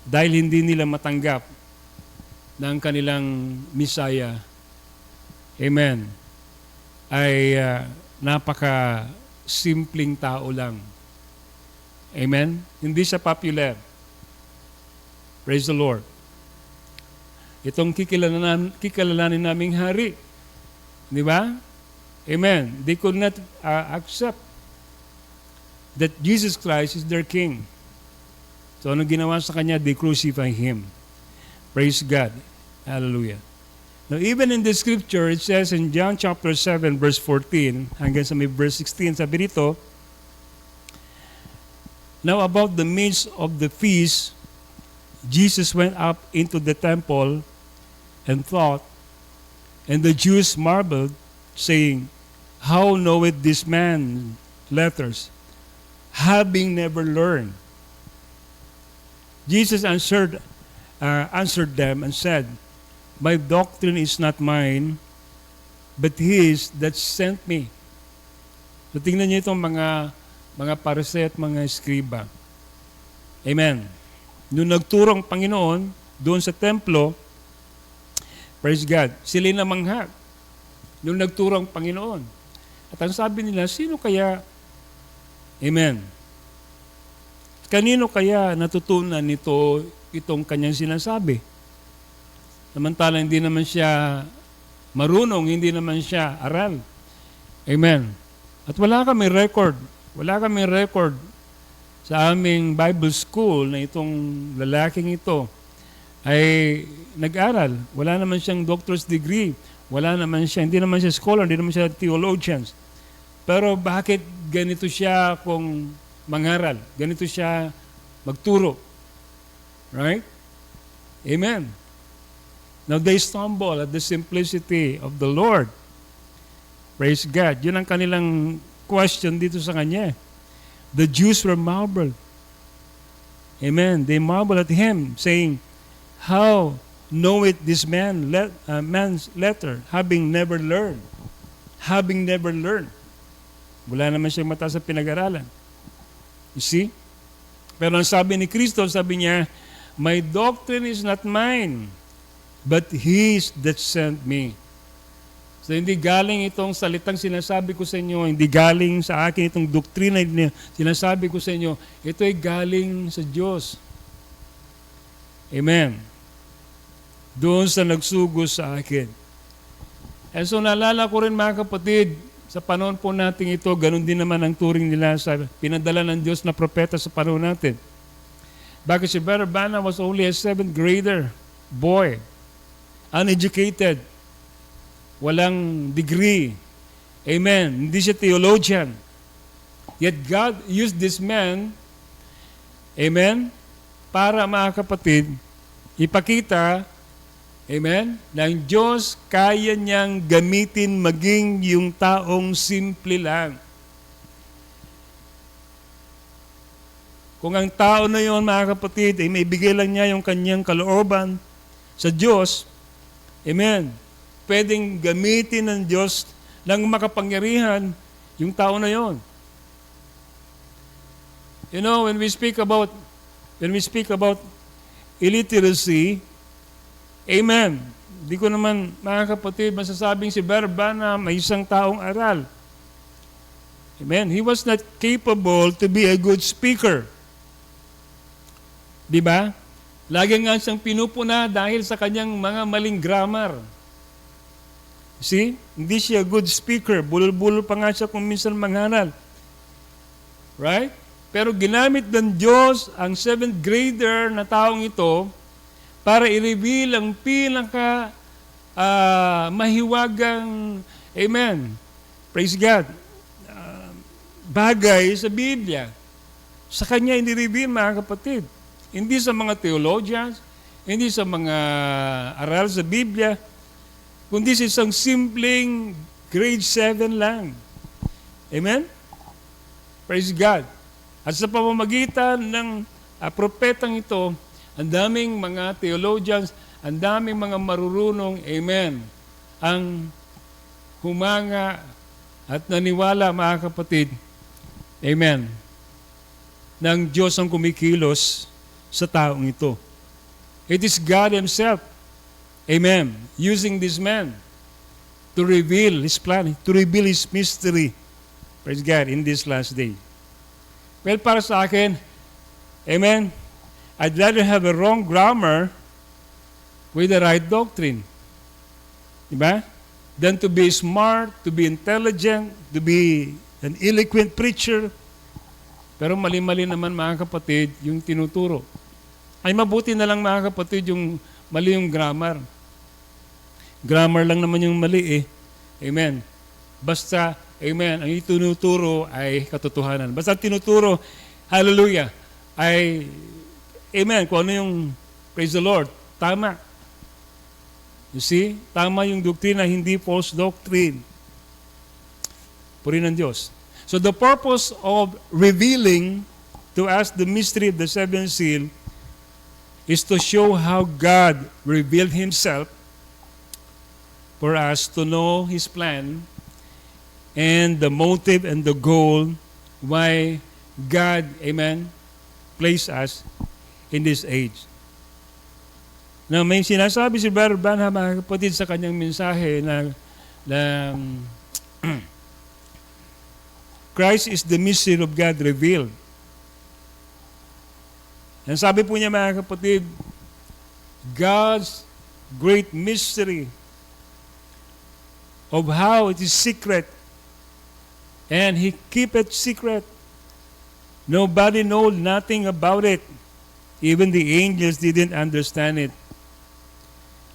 dahil hindi nila matanggap ng kanilang Messiah. Amen. Ay napaka-simpleng tao lang. Amen? Hindi siya popular. Praise the Lord. Itong kikilalanin naming hari. Di ba? Amen. They could not accept that Jesus Christ is their King. So ano ginawa sa kanya? They crucify Him. Praise God. Hallelujah. Now even in the scripture, it says in John chapter 7 verse 14 hanggang sa may verse 16, sabi dito, now about the midst of the feast, Jesus went up into the temple and taught, and the Jews marveled, saying, how knoweth this man letters, having never learned? Jesus answered them and said, my doctrine is not mine, but His that sent me. So tingnan niyo itong mga pariseo at mga eskriba. Amen. Nung nagturong Panginoon doon sa templo, praise God, sila namangha. Nung nagturong Panginoon. At ang sabi nila, sino kaya, amen, kanino kaya natutunan nito itong kanyang sinasabi? Samantala, hindi naman siya marunong, hindi naman siya aral. Amen. At wala kami record sa aming Bible school na itong lalaking ito ay nag-aral. Wala naman siyang doctor's degree. Hindi naman siya scholar, hindi naman siya theologian. Pero bakit ganito siya kung mangaral? Ganito siya magturo? Right? Amen. Now they stumble at the simplicity of the Lord. Praise God. Yun ang kanilang question dito sa kanya. The Jews were marveled. Amen. They marveled at Him, saying, how knoweth this man's letter, having never learned? Having never learned. Wala naman siyang mata sa pinag-aralan. You see? Pero ang sabi ni Kristo, sabi niya, my doctrine is not mine, but His that sent me. So hindi galing itong salitang sinasabi ko sa inyo, hindi galing sa akin itong doktrina na sinasabi ko sa inyo, ito ay galing sa Diyos. Amen. Doon sa nagsugo sa akin. And so naalala ko rin mga kapatid, sa panahon po natin ito, ganun din naman ang turing nila sa pinadala ng Diyos na propeta sa panahon natin. Bakit si Brother Bana was only a 7th grader boy. Uneducated, walang degree. Amen. Hindi siya theologian. Yet God used this man, amen, para mga kapatid, ipakita, amen, na ang Diyos kaya niyang gamitin maging yung taong simple lang. Kung ang tao na yon mga kapatid, ay may bigay lang niya yung kanyang kalooban sa Diyos, amen, pwedeng gamitin ng Diyos ng makapangyarihan yung tao na yon. You know, when we speak about illiteracy, amen, di ko naman mga kapatid masasabing si Barbana may isang taong aral. Amen. He was not capable to be a good speaker. Di ba? Lagi nga siyang pinupuna dahil sa kanyang mga maling grammar. See? Hindi siya good speaker. Bulol-bulol pa nga siya kung minsan mangaral. Right? Pero ginamit ng Diyos ang 7th grader na taong ito para i-reveal ang pinaka mahiwagang, amen, praise God, bagay sa Biblia. Sa kanya ini-reveal mga kapatid. Hindi sa mga theologians, hindi sa mga aral sa Biblia, kundi sa isang simpleng grade 7 lang. Amen? Praise God. At sa pamamagitan ng propetang ito, ang daming mga theologians, ang daming mga marurunong, amen, ang humanga at naniwala mga kapatid Amen. Ng Diyos ang kumikilos sa taong ito. It is God Himself. Amen. Using this man to reveal His plan, to reveal His mystery. Praise God, in this last day. Well, para sa akin, amen, I'd rather have a wrong grammar with the right doctrine. Diba? Than to be smart, to be intelligent, to be an eloquent preacher. Pero mali-mali naman mga kapatid yung tinuturo. Ay mabuti na lang mga kapatid yung mali yung grammar. Grammar lang naman yung mali eh. Amen. Basta, amen, ang itinuturo ay katotohanan. Basta tinuturo, hallelujah, ay, amen, kung ano yung, praise the Lord, tama. You see, tama yung doktrina, hindi false doctrine. Purihin ng Diyos. So the purpose of revealing to us the mystery of the seventh seal is to show how God revealed Himself for us to know His plan and the motive and the goal why God, amen, placed us in this age. Now, may sinasabi si Brother Branham, mga kapatid, sa kanyang mensahe na Christ is the mystery of God revealed. And sabi po niya, mga kapatid, God's great mystery of how it is secret, and He keep it secret. Nobody knows nothing about it. Even the angels didn't understand it.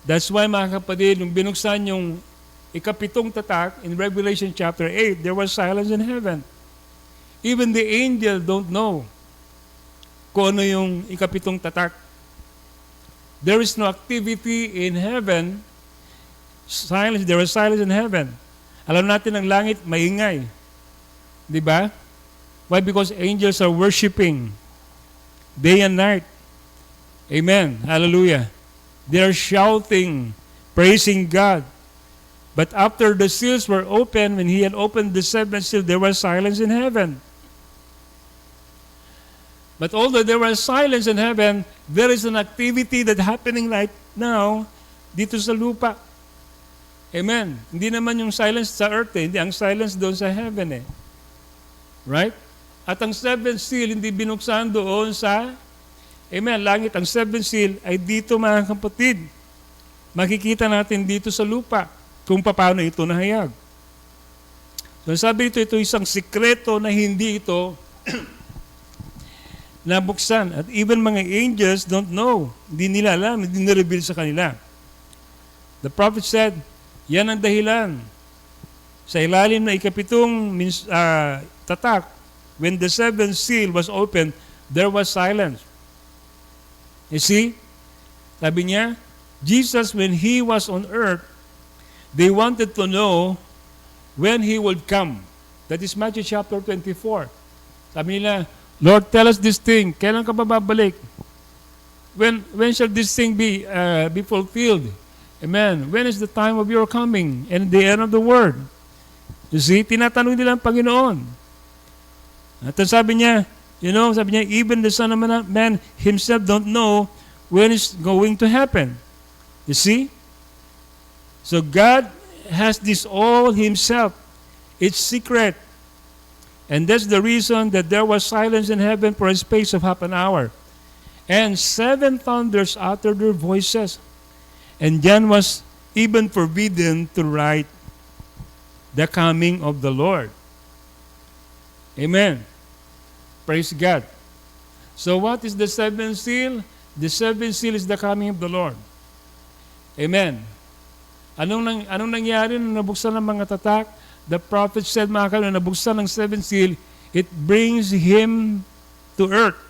That's why, mga kapatid, nung binuksan yung ikapitong tatak in Revelation chapter 8, there was silence in heaven. Even the angel don't know kung ano yung ikapitong tatak. There is no activity in heaven. Silence, there was silence in heaven. Alam natin ang langit maingay. Di ba? Why? Because angels are worshiping day and night. Amen. Hallelujah. They are shouting, praising God. But after the seals were opened, when He had opened the seventh seal, there was silence in heaven. But although there was silence in heaven, there is an activity that's happening right now dito sa lupa. Amen. Hindi naman yung silence sa earth eh. Hindi, ang silence doon sa heaven eh. Right? At ang seventh seal hindi binuksan doon sa, amen, langit. Ang seventh seal ay dito, mga kapatid. Makikita natin dito sa lupa kung paano ito nahayag. So sabi ito isang sikreto na hindi ito nabuksan. At even mga angels don't know. Hindi nila alam, hindi na-reveal sa kanila. The prophet said, yan ang dahilan. Sa ilalim na ikapitong tatak, when the seventh seal was opened, there was silence. You see? Sabi niya, Jesus, when He was on earth, they wanted to know when He would come. That is Matthew chapter 24. Sabi nila, Lord, tell us this thing. Kailan ka ba babalik? When shall this thing be fulfilled? Amen. When is the time of your coming and the end of the world? You see, tinatanong nila ang Panginoon. At sabi niya, sabi niya, even the Son of Man Himself don't know when it's going to happen. You see? So God has this all Himself. It's secret. And that's the reason that there was silence in heaven for a space of half an hour. And 7 thunders uttered their voices. And John was even forbidden to write the coming of the Lord. Amen. Praise God. So what is the seventh seal? The seventh seal is the coming of the Lord. Amen. Anong nangyari nung nabuksan ng mga tatak? The prophet said, mga kapatid, nung nabuksan ng seventh seal, it brings Him to earth.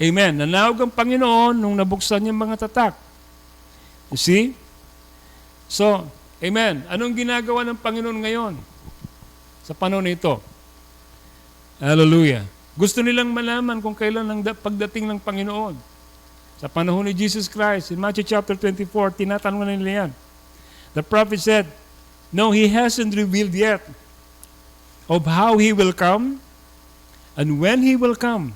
Amen. Nanawag ang Panginoon nung nabuksan yung mga tatak. You see? So, amen. Anong ginagawa ng Panginoon ngayon sa panahon nito? Hallelujah. Gusto nilang malaman kung kailan ang pagdating ng Panginoon. Sa panahon ni Jesus Christ, in Matthew chapter 24, tinatanong nila yan. The prophet said, no, He hasn't revealed yet. of how He will come and when He will come.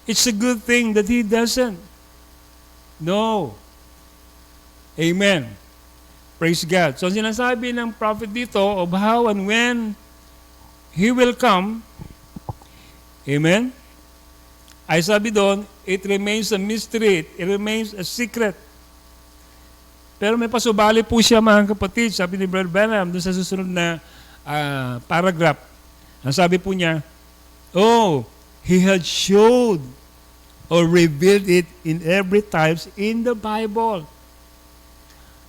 It's a good thing that He doesn't. No. Amen. Praise God. So sinasabi ng prophet dito of how and when He will come. Amen. Ay sabi doon, it remains a mystery. It remains a secret. Pero may pasubali po siya, mga kapatid. Sabi ni Brother Branham doon sa susunod na paragraph. Ang sabi po niya, oh, He had showed or revealed it in every times in the Bible.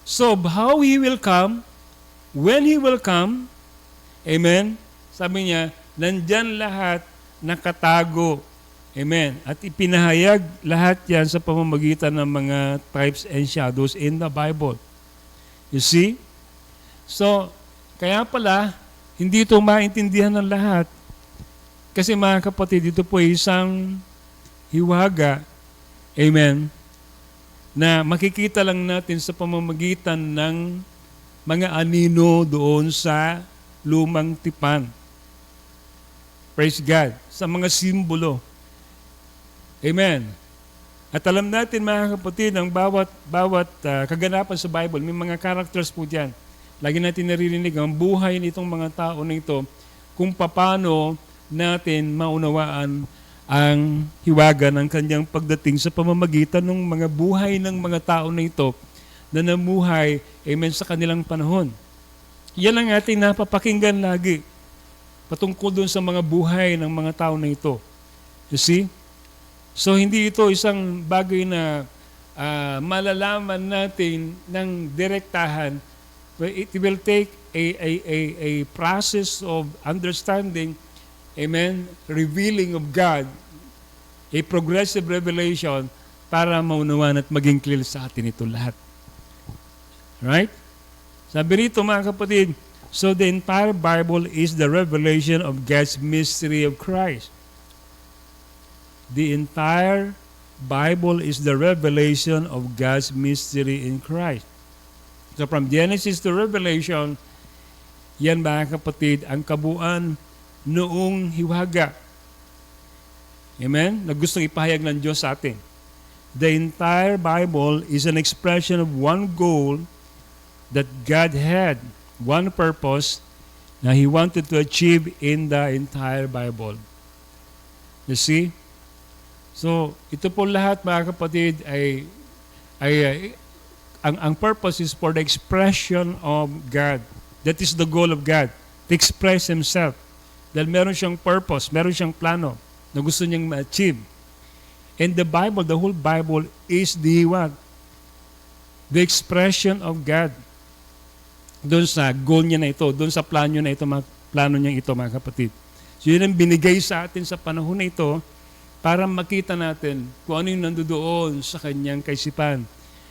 So, how He will come, when He will come, amen, sabi niya, nandyan lahat nakatago. Amen. At ipinahayag lahat yan sa pamamagitan ng mga types and shadows in the Bible. You see? So, kaya pala, hindi ito maintindihan ng lahat. Kasi mga kapatid, ito po ay isang hiwaga, amen, na makikita lang natin sa pamamagitan ng mga anino doon sa lumang tipan. Praise God. Sa mga simbolo. Amen. At alam natin, mga kapatid, ang bawat kaganapan sa Bible, may mga characters po dyan. Lagi natin naririnig ang buhay nitong mga tao na ito kung paano natin maunawaan ang hiwaga ng kanyang pagdating sa pamamagitan ng mga buhay ng mga tao na ito na namuhay, amen, sa kanilang panahon. Yan ang ating napapakinggan lagi patungkol doon sa mga buhay ng mga tao na ito. You see? So, hindi ito isang bagay na malalaman natin ng direktahan. It will take a process of understanding, amen, revealing of God, a progressive revelation para maunawan at maging clear sa atin ito lahat. Right? Sabi rito, mga kapatid, so the entire Bible is the revelation of God's mystery of Christ. The entire Bible is the revelation of God's mystery in Christ. So from Genesis to Revelation, yan, mga kapatid, ang kabuuan noong hiwaga. Amen? Na gustong ipahayag ng Diyos sa atin. The entire Bible is an expression of one goal that God had, one purpose na He wanted to achieve in the entire Bible. You see? So, ito po lahat, mga kapatid, ang purpose is for the expression of God. That is the goal of God, to express Himself. Dahil meron siyang purpose, meron siyang plano na gusto niyang ma-achieve. And the Bible, the whole Bible is the what? The expression of God. Doon sa goal niya na ito, doon sa plano na ito, plano niya ito, mga kapatid. So, yun ang binigay sa atin sa panahon na ito, para makita natin kung ano yung nandoon sa kanyang kaisipan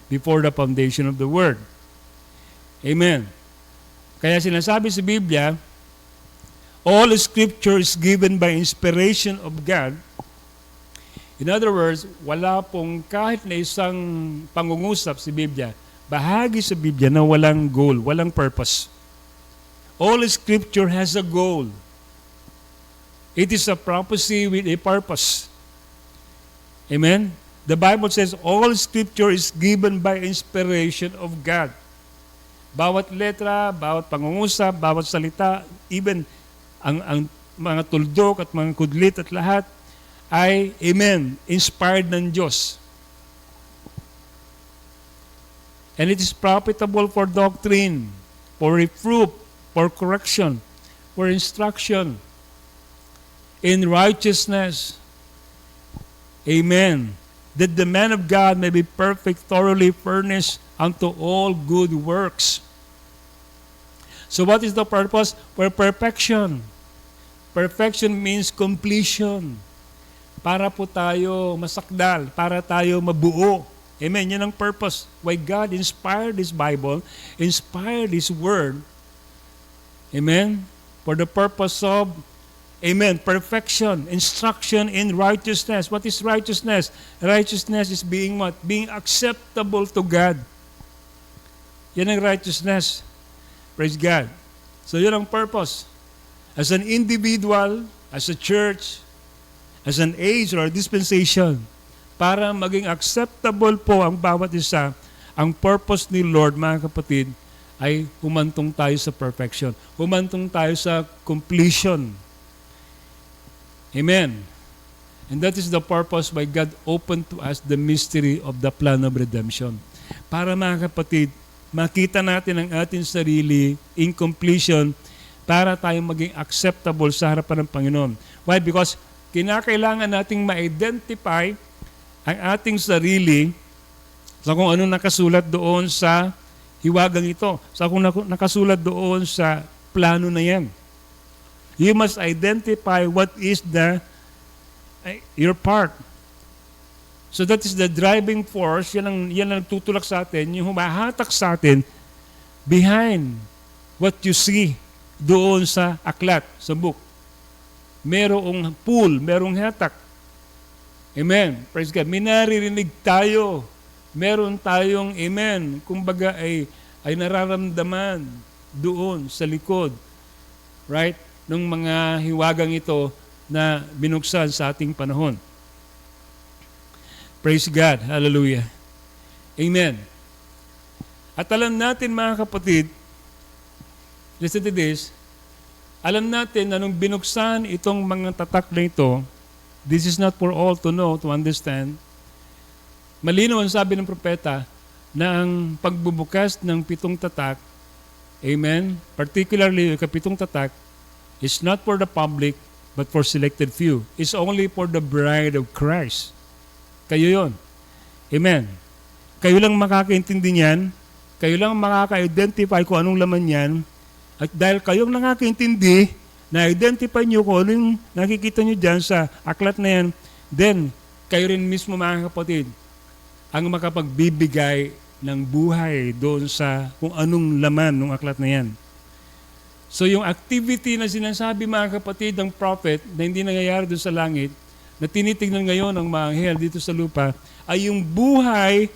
before the foundation of the world. Amen. Kaya sinasabi sa Biblia, all Scripture is given by inspiration of God. In other words, wala pong kahit na isang pangungusap sa Biblia, bahagi sa Biblia na walang goal, walang purpose. All Scripture has a goal. It is a prophecy with a purpose. Amen? The Bible says all Scripture is given by inspiration of God. Bawat letra, bawat pangungusap, bawat salita, even ang mga tuldok at mga kudlit at lahat ay, amen, inspired ng Diyos. And it is profitable for doctrine, for reproof, for correction, for instruction in righteousness. Amen. That the man of God may be perfect, thoroughly furnished unto all good works. So what is the purpose? For perfection. Perfection means completion. Para po tayo masakdal, para tayo mabuo. Amen. Yan ang purpose. Why God inspired this Bible, inspired this Word. Amen. For the purpose of, amen, perfection, instruction in righteousness. What is righteousness? Righteousness is being what? Being acceptable to God. Yan ang righteousness. Praise God. So yun ang purpose. as an individual, as a church, as an age or dispensation, para maging acceptable po ang bawat isa, ang purpose ni Lord, mga kapatid, ay humantong tayo sa perfection. Humantong tayo sa completion. Amen. And that is the purpose why God opened to us the mystery of the plan of redemption. Para, mga kapatid, makita natin ang ating sarili in completion para tayo maging acceptable sa harapan ng Panginoon. Why? Because kinakailangan nating ma-identify ang ating sarili sa kung ano nakasulat doon sa hiwagang ito, sa kung nakasulat doon sa plano na yan. You must identify what is your part. So that is the driving force, yan ang nagtutulak sa atin, yung humahatak sa atin behind what you see doon sa aklat, sa book. Merong pull, merong hatak. Amen. Praise God. May naririnig tayo. Meron tayong, amen, kumbaga ay nararamdaman doon sa likod, right, ng mga hiwagang ito na binuksan sa ating panahon. Praise God. Hallelujah. Amen. At alam natin, mga kapatid, listen to this, alam natin na nung binuksan itong mga tatak na ito, this is not for all to know, to understand. Malinaw ang sabi ng propeta na ang pagbubukas ng 7 tatak, amen, particularly yung 7 tatak, is not for the public, but for selected few. It's only for the bride of Christ. Kayo yon. Amen. Kayo lang makakaintindi niyan, kayo lang makaka-identify kung anong laman niyan, at dahil kayong nakakaintindi, na-identify nyo kung ano yung nakikita nyo dyan sa aklat na yan, then, kayo rin mismo, mga kapatid, ang makapagbibigay ng buhay doon sa kung anong laman ng aklat na yan. So, yung activity na sinasabi, mga kapatid, ng prophet, na hindi nangyayari doon sa langit, na tinitignan ngayon ng mga anghel dito sa lupa, ay yung buhay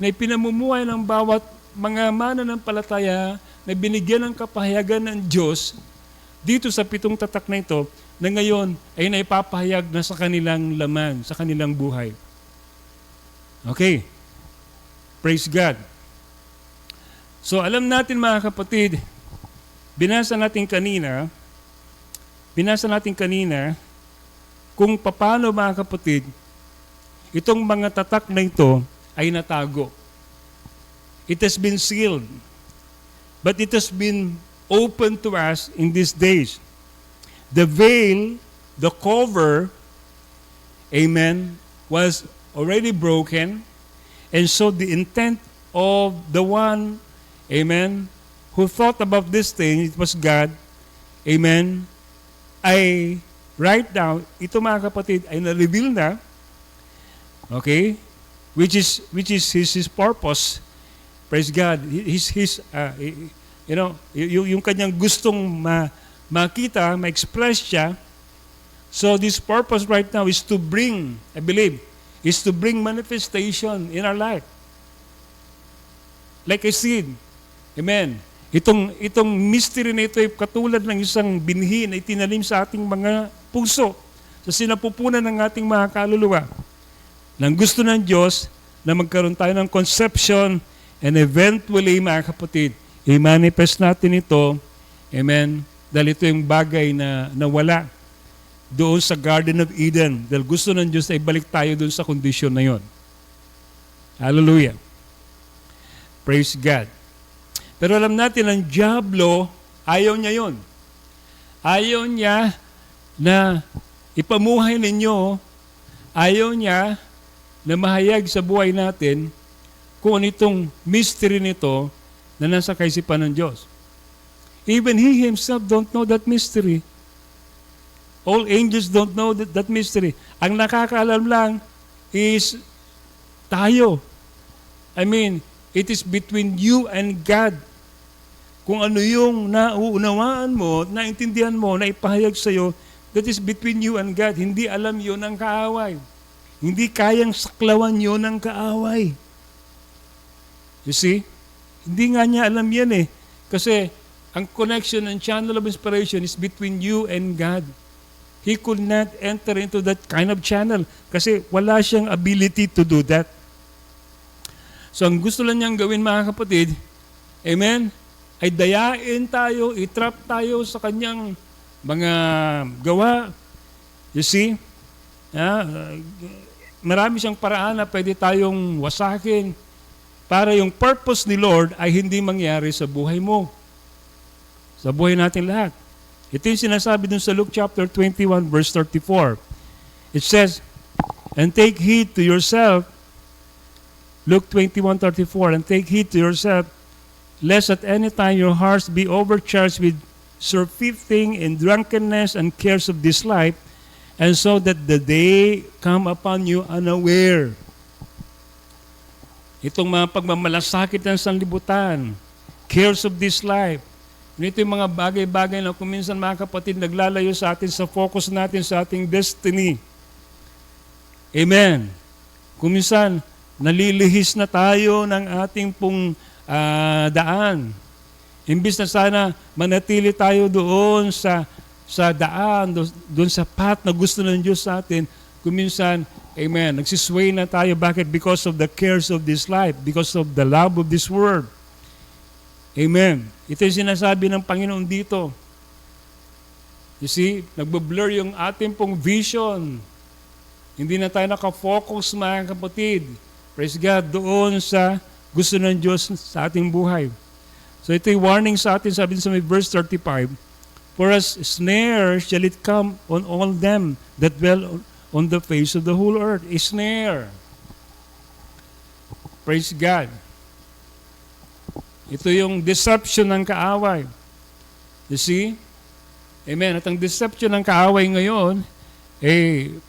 na ipinamumuhay ng bawat mga mananampalataya na binigyan ng kapahayagan ng Diyos dito sa 7 tatak na ito, na ngayon ay naipapahayag na sa kanilang laman, sa kanilang buhay. Okay. Praise God. So alam natin, mga kapatid, binasa natin kanina kung paano, mga kapatid, itong mga tatak na ito ay natago. It has been sealed. But it has been open to us in these days. The veil, the cover, amen, was already broken. And so the intent of the one, amen, who thought about this thing, it was God, amen, ay right now, ito, mga kapatid, ay na-reveal na, okay, which is his purpose. Praise God. Yung kanyang gustong makita, ma-express siya. So this purpose right now is to bring, I believe, is to bring manifestation in our life. Like I said, amen. Itong mystery na ito ay katulad ng isang binhi na itinalim sa ating mga puso, sa sinapupunan ng ating mga kaluluwa. Nang gusto ng Diyos na magkaroon tayo ng conception, and eventually, mga kapatid, i-manifest natin ito, amen, dahil ito yung bagay na nawala doon sa Garden of Eden. Dahil gusto ng Diyos na ibalik tayo doon sa kondisyon na yon. Hallelujah. Praise God. Pero alam natin, ang diablo, ayaw niya yon. Ayaw niya na ipamuhay ninyo, ayaw niya na mahayag sa buhay natin kung ano itong mystery nito na nasa kaisipan ng Diyos. Even He Himself don't know that mystery. All angels don't know that mystery. Ang nakakaalam lang is tayo. I mean, it is between you and God. Kung ano yung nauunawaan mo, naintindihan mo, naipahayag sa'yo, that is between you and God. Hindi alam yun ng kaaway. Hindi kayang saklawan yun ng kaaway. You see? Hindi nga niya alam yan eh. Kasi Ang connection and channel of inspiration is between you and God. He could not enter into that kind of channel kasi wala siyang ability to do that. So ang gusto lang niyang gawin, mga kapatid, amen, ay dayain tayo, itrap tayo sa kanyang mga gawa. You see? Marami siyang paraan na pwede tayong wasakin para yung purpose ni Lord ay hindi mangyari sa buhay mo. Sa buhay natin lahat. Ito yung sinasabi dun sa Luke chapter 21 verse 34. It says, and take heed to yourself, Luke 21:34, and take heed to yourself, lest at any time your hearts be overcharged with surfeiting and drunkenness and cares of this life, and so that the day come upon you unaware. Itong mga pagmamalasakit ng sanlibutan, cares of this life, ito yung mga bagay-bagay na kuminsan, mga kapatid, naglalayo sa atin sa focus natin sa ating destiny. Amen. Kuminsan, nalilihis na tayo ng ating pong daan. Imbis na sana manatili tayo doon sa daan, doon sa path na gusto ng Diyos sa atin, kuminsan, amen, nagsisway na tayo. Bakit? Because of the cares of this life, because of the love of this world. Amen. Ito yung sinasabi ng Panginoon dito. You see, nagbo-blur yung ating pong vision. Hindi na tayo nakafocus, mga kapatid. Praise God, doon sa gusto ng Diyos sa ating buhay. So ito yung warning sa atin, sabi sa may verse 35, for as snare shall it come on all them that dwell on the face of the whole earth. A snare. Praise God. Ito yung deception ng kaaway. You see? Amen. At ang deception ng kaaway ngayon,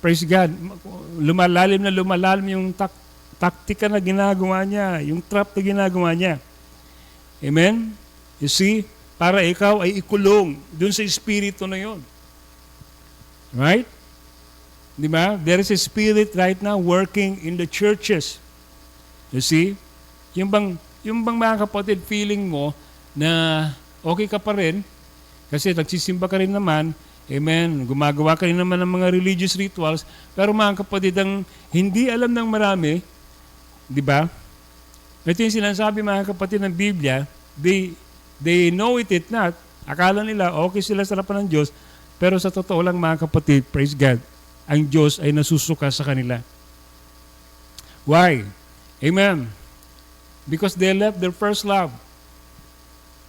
praise God, lumalalim yung taktika na ginagawa niya, yung trap na ginagawa niya. Amen? You see? Para ikaw ay ikulong dun sa espiritu na yon. Right? Di ba? There is a spirit right now working in the churches. You see? Yung bang mga kapatid, feeling mo na okay ka pa rin, kasi nagsisimba ka rin naman, amen, gumagawa ka rin naman ng mga religious rituals, pero mga kapatid, ang hindi alam ng marami, di ba? Ito yung sinasabi, mga kapatid, ng Biblia, they know it not, akala nila okay sila sa harapan ng Diyos, pero sa totoo lang, mga kapatid, praise God, ang Diyos ay nasusuka sa kanila. Why? Amen. Because they left their first love.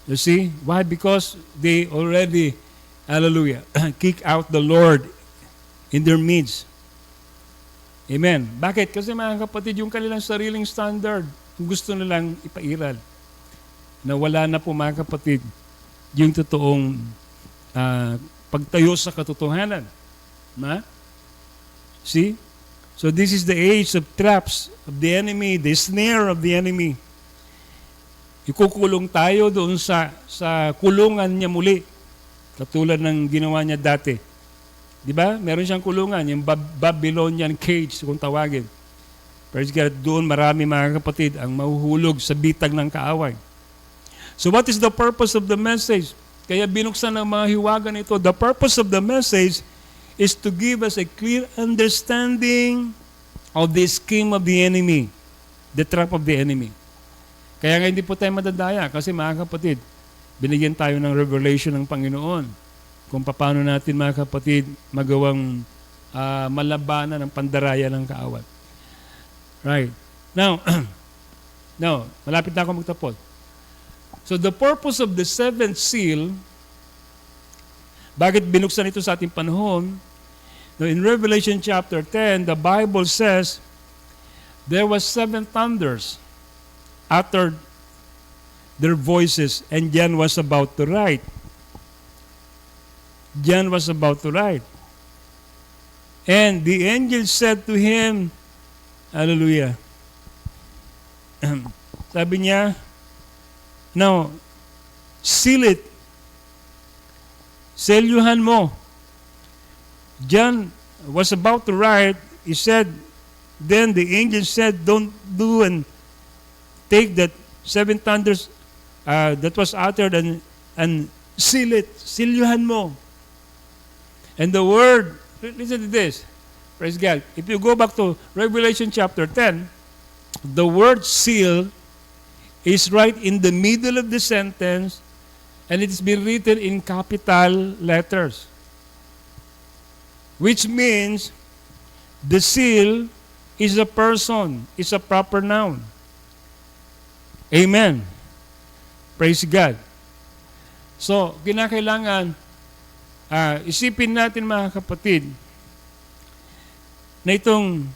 You see? Why? Because they already, hallelujah, kick out the Lord in their midst. Amen. Bakit? Kasi mga kapatid, yung kanilang sariling standard, gusto nilang ipairal. Na wala na po, mga kapatid, yung totoong pagtayo sa katotohanan. See? So this is the age of traps of the enemy, the snare of the enemy. Ikukulong tayo doon sa kulungan niya muli. Katulad ng ginawa niya dati. Di ba? Meron siyang kulungan, yung Babylonian cage, kung tawagin. Praise God, doon marami, mga kapatid, ang mahuhulog sa bitag ng kaaway. So what is the purpose of the message? Kaya binuksan ng mga hiwagan ito. The purpose of the message is to give us a clear understanding of the scheme of the enemy, the trap of the enemy. Kaya nga hindi po tayo madadaya kasi, mga kapatid, binigyan tayo ng revelation ng Panginoon kung paano natin, mga kapatid, magawang malabanan ng pandaraya ng kaaway. Right. Now, malapit na ako magtapos. So the purpose of the seventh seal, bakit binuksan ito sa ating panahon? Now, in Revelation chapter 10, the Bible says, there was 7 thunders uttered their voices, and John was about to write. John was about to write. And the angel said to him, hallelujah, sabi niya, now, seal it. Selyuhan mo. John was about to write, he said, then the angel said, don't do and take that 7 thunders that was uttered, and and seal it. Silyuhan mo. And the word, listen to this. Praise God. If you go back to Revelation chapter 10, the word seal is right in the middle of the sentence, and it's been written in capital letters. Which means the seal is a person, is a proper noun. Amen. Praise God. So, kinakailangan isipin natin mga kapatid na itong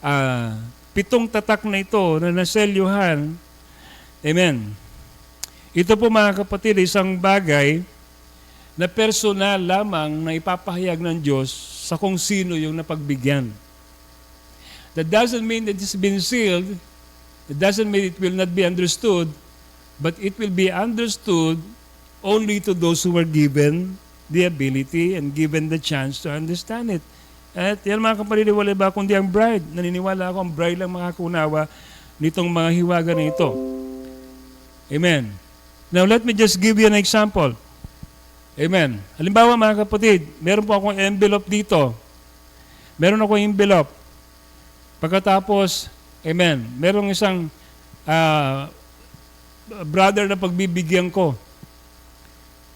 7 tatak na ito na naselyuhan, amen. Ito po mga kapatid, isang bagay na personal lamang na ipapahayag ng Diyos sa kung sino yung napagbigyan. That doesn't mean that it's been sealed. It doesn't mean it will not be understood, but it will be understood only to those who were given the ability and given the chance to understand it. At yan mga kapatid, wala ba kundi ang bride. Naniniwala ako ang bride lang makakunawa nitong mga hiwaga na ito. Amen. Now let me just give you an example. Amen. Halimbawa mga kapatid, meron po akong envelope dito. Meron akong envelope. Pagkatapos, amen, merong isang brother na pagbibigyan ko.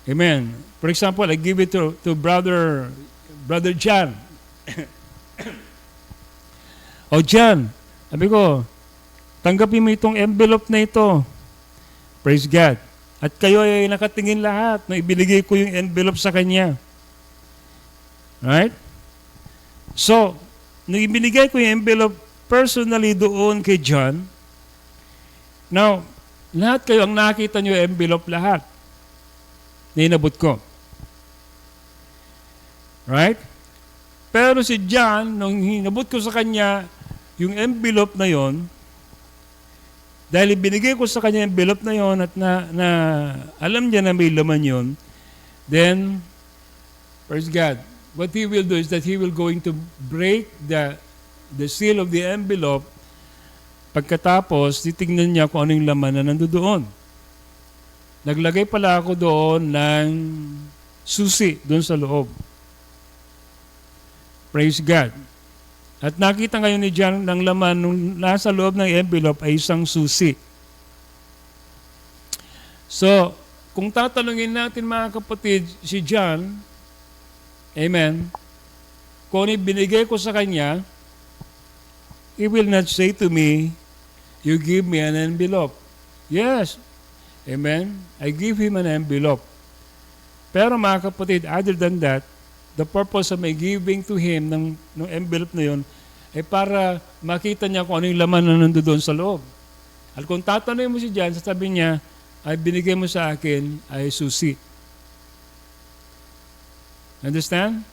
Amen. For example, I give it to Brother John. O John, sabi ko, tanggapin mo itong envelope na ito. Praise God. At kayo ay nakatingin lahat na ibinigay ko yung envelope sa kanya. Right? So, nung ibinigay ko yung envelope personally doon kay John, now, lahat kayo ang nakita nyo yung envelope lahat na inabot ko. Right? Pero si John, nung hinabot ko sa kanya yung envelope na yon, dahil ibinigay ko sa kanya yung envelope na yon at na alam niya na may laman yon, then, praise God, what he will do is that he will going to break the seal of the envelope. Pagkatapos, titignan niya kung ano yung laman na nandoon. Naglagay pala ako doon ng susi doon sa loob. Praise God. At nakita ngayon ni John ng laman nung nasa loob ng envelope ay isang susi. So, kung tatanungin natin mga kapatid, si John, amen, kung ano binigay ko sa kanya, he will not say to me, you give me an envelope. Yes. Amen. I give him an envelope. Pero mga kapatid, other than that, the purpose of my giving to him ng envelope na yun ay para makita niya kung ano yung laman na nandoon sa loob. At kung tatanungin mo si John, sasabihin niya, ay binigay mo sa akin ay susi. Understand?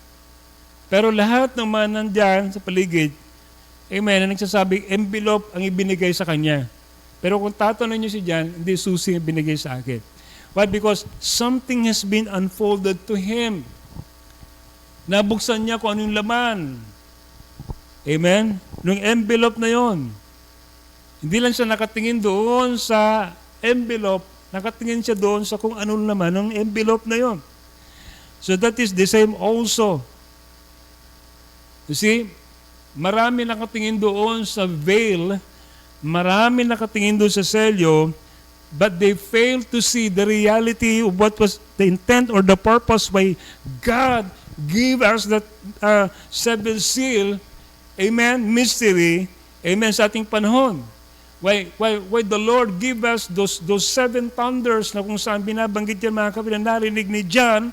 Pero lahat ng mga nandyan sa paligid, amen, na nagsasabi, envelope ang ibinigay sa kanya. Pero kung tatanungin niyo si John, hindi susi ang binigay sa akin. Why? Because something has been unfolded to him. Nabuksan niya kung anong laman. Amen? Nung envelope na yon. Hindi lang siya nakatingin doon sa envelope, nakatingin siya doon sa kung anong laman ng envelope na yon. So that is the same also. You see, marami nakatingin doon sa veil, marami nakatingin doon sa selyo, but they fail to see the reality of what was the intent or the purpose why God give us that 7 seal, amen, mystery, amen, sa ating panahon. Why the Lord give us those 7 thunders na kung saan binabanggit yan mga kapatid na narinig ni John,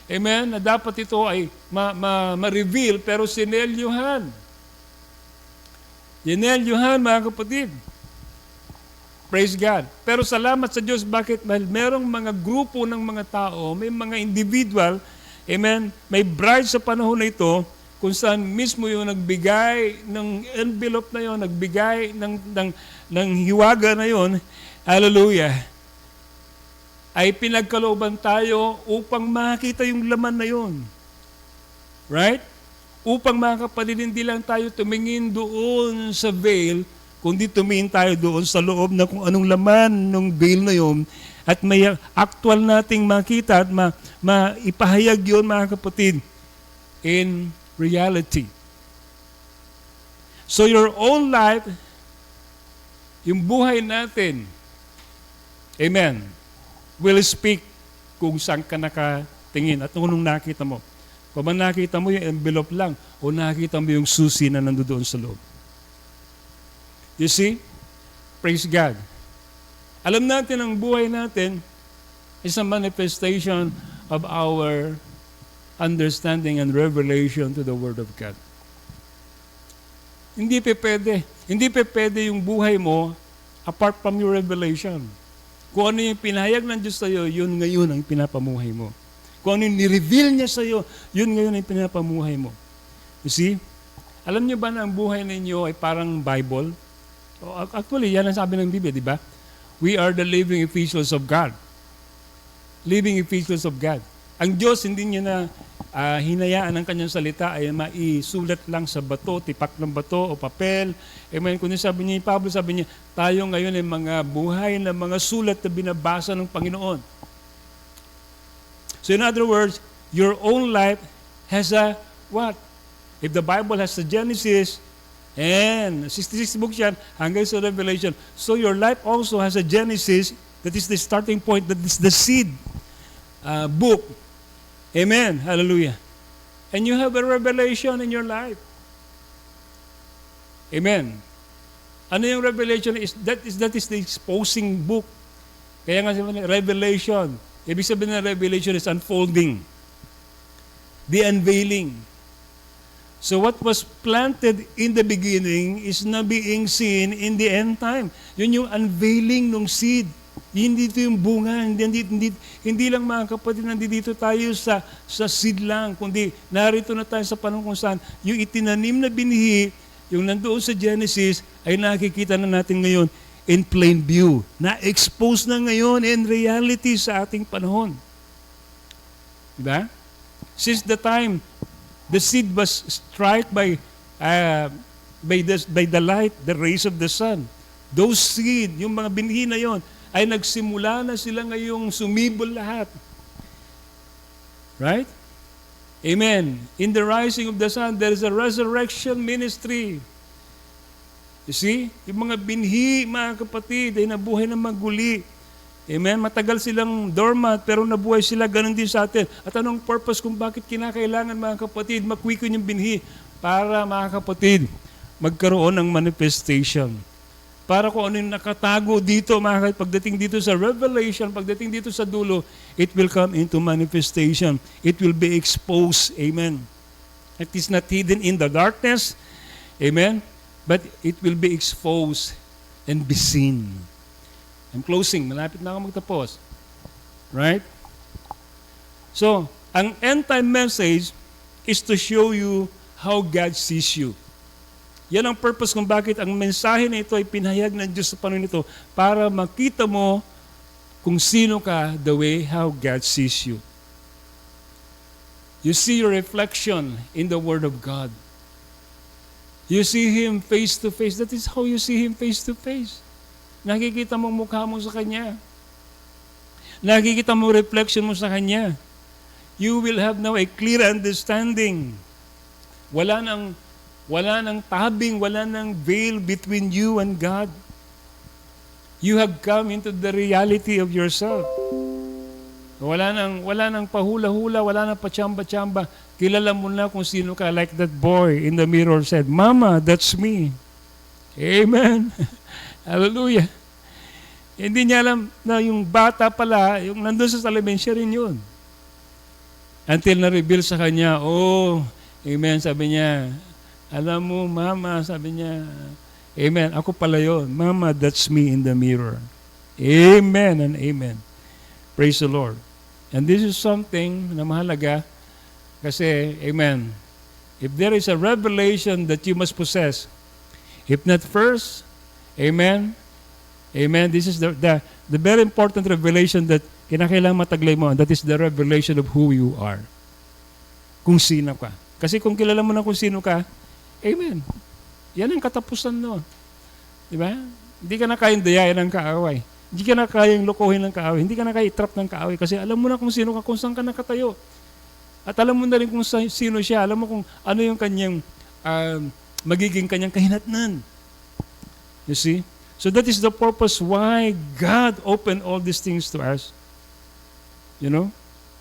amen, na dapat ito ay ma-reveal, pero sinelyuhan. Sinelyuhan mga kapatid. Praise God. Pero salamat sa Diyos, bakit? Dahil merong mga grupo ng mga tao, may mga individual, amen, may bride sa panahon na ito, kung saan mismo yung nagbigay ng envelope na yon, nagbigay ng hiwaga na yon, hallelujah, ay pinagkalooban tayo upang makita yung laman na yon. Right? Upang mga kapatid, hindi lang tayo tumingin doon sa veil, kundi tumingin tayo doon sa loob na kung anong laman ng veil na yon, At may actual nating makita at maipahayag yun, mga kapatid, in reality. So your own life, yung buhay natin, amen, will speak kung saan ka nakatingin at kung anong nakita mo. Kung man nakita mo yung envelope lang o nakita mo yung susi na nandoon sa loob. You see? Praise God. Alam natin ang buhay natin is a manifestation of our understanding and revelation to the Word of God. Hindi pa pwede yung buhay mo apart from your revelation. Kung ano yung pinahayag ng Diyos sa'yo, yun ngayon ang pinapamuhay mo. Kung ano yung nireveal niya sa'yo, yun ngayon ang pinapamuhay mo. You see? Alam niyo ba na ang buhay ninyo ay parang Bible? Actually, yan ang sabi ng Biblia, di ba? We are the living epistles of God. Living epistles of God. Ang Diyos, hindi niya na hinayaan ang kanyang salita ay maisulat lang sa bato, tipak ng bato o papel. Amen. Kundi sabi niya, Pablo sabi niya, tayo ngayon ay mga buhay na mga sulat na binabasa ng Panginoon. So in other words, your own life has a what? If the Bible has the Genesis, and 66 books yan, hanggang sa Revelation, so your life also has a Genesis, that is the starting point, that is the seed book. Amen. Hallelujah. And you have a revelation in your life. Amen. Ano yung revelation? That is the exposing book. Kaya nga sabi niya, revelation. Ibig sabihin na revelation is unfolding. The unveiling. So what was planted in the beginning is na being seen in the end time. Yun yung unveiling ng seed. Hindi ito yung bunga. Hindi lang, mga kapatid, nandito tayo sa seed lang, kundi narito na tayo sa panahon kung saan yung itinanim na binhi, yung nandoon sa Genesis, ay nakikita na natin ngayon in plain view. Na-expose na ngayon in reality sa ating panahon. Diba? Since the time the seed was struck by the light, the rays of the sun, those seed, yung mga binhi na yon, ay nagsimula na sila ngayong sumibol lahat. Right? Amen. In the rising of the sun, there is a resurrection ministry. You see? Yung mga binhi, mga kapatid, ay nabuhay na maguli. Amen? Matagal silang dormant, pero nabuhay sila, ganun din sa atin. At anong purpose kung bakit kinakailangan, mga kapatid, makwikon yung binhi? Para, mga kapatid, magkaroon ng manifestation. Para kung ano yung nakatago dito, mga kapatid, pagdating dito sa revelation, pagdating dito sa dulo, it will come into manifestation. It will be exposed. Amen? It is not hidden in the darkness. Amen? But it will be exposed and be seen. I'm closing. Malapit na ako magtapos. Right? So, ang end time message is to show you how God sees you. Yan ang purpose kung bakit ang mensahe na ito ay pinahayag ng Diyos sa panahon nito para makita mo kung sino ka the way how God sees you. You see your reflection in the Word of God. You see Him face to face. That is how you see Him face to face. Nakikita mo mukha mo sa Kanya. Nakikita mo reflection mo sa Kanya. You will have now a clear understanding. Wala nang tabing, wala nang veil between you and God. You have come into the reality of yourself. Wala nang pahula-hula, wala nang pachamba-chamba. Kilala mo na kung sino ka, like that boy in the mirror said, "Mama, that's me." Amen. Hallelujah. Hindi niya alam na yung bata pala, yung nandun sa salamin, siya rin yun. Until na-reveal sa kanya, oh, amen, sabi niya, alam mo, Mama, sabi niya, amen, ako pala yun. Mama, that's me in the mirror. Amen and amen. Praise the Lord. And this is something na mahalaga kasi, amen, if there is a revelation that you must possess, if not first, amen, amen, this is the very important revelation that kinakailangan mataglay mo, and that is the revelation of who you are. Kung sino ka. Kasi kung kilala mo na kung sino ka, amen, yan ang katapusan noon. Diba? Hindi ka na kaindayain ng kaaway. Hindi ka na kayang lokohin ng kaaway. Hindi ka na kaya i-trap ng kaaway kasi alam mo na kung sino ka, kung saan ka nakatayo. At alam mo na rin kung sino siya. Alam mo kung ano yung kanyang magiging kanyang kahinatnan. You see? So that is the purpose why God opened all these things to us. You know?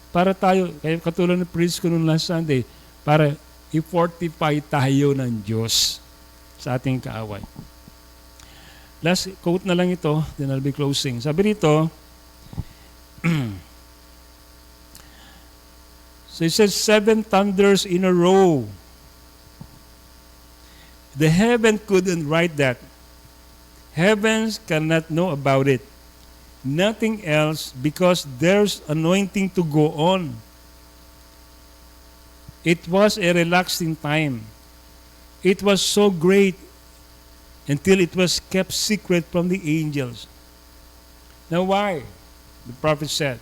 Para tayo, kaya katulad ng preach ko noong last Sunday, para i-fortify tayo ng Diyos sa ating kaaway. Last quote na lang ito, then I'll be closing. Sabi rito, so it says, 7 thunders in a row. The heaven couldn't write that. Heavens cannot know about it. Nothing else because there's anointing to go on. It was a relaxing time. It was so great until it was kept secret from the angels. Now why? The prophet said,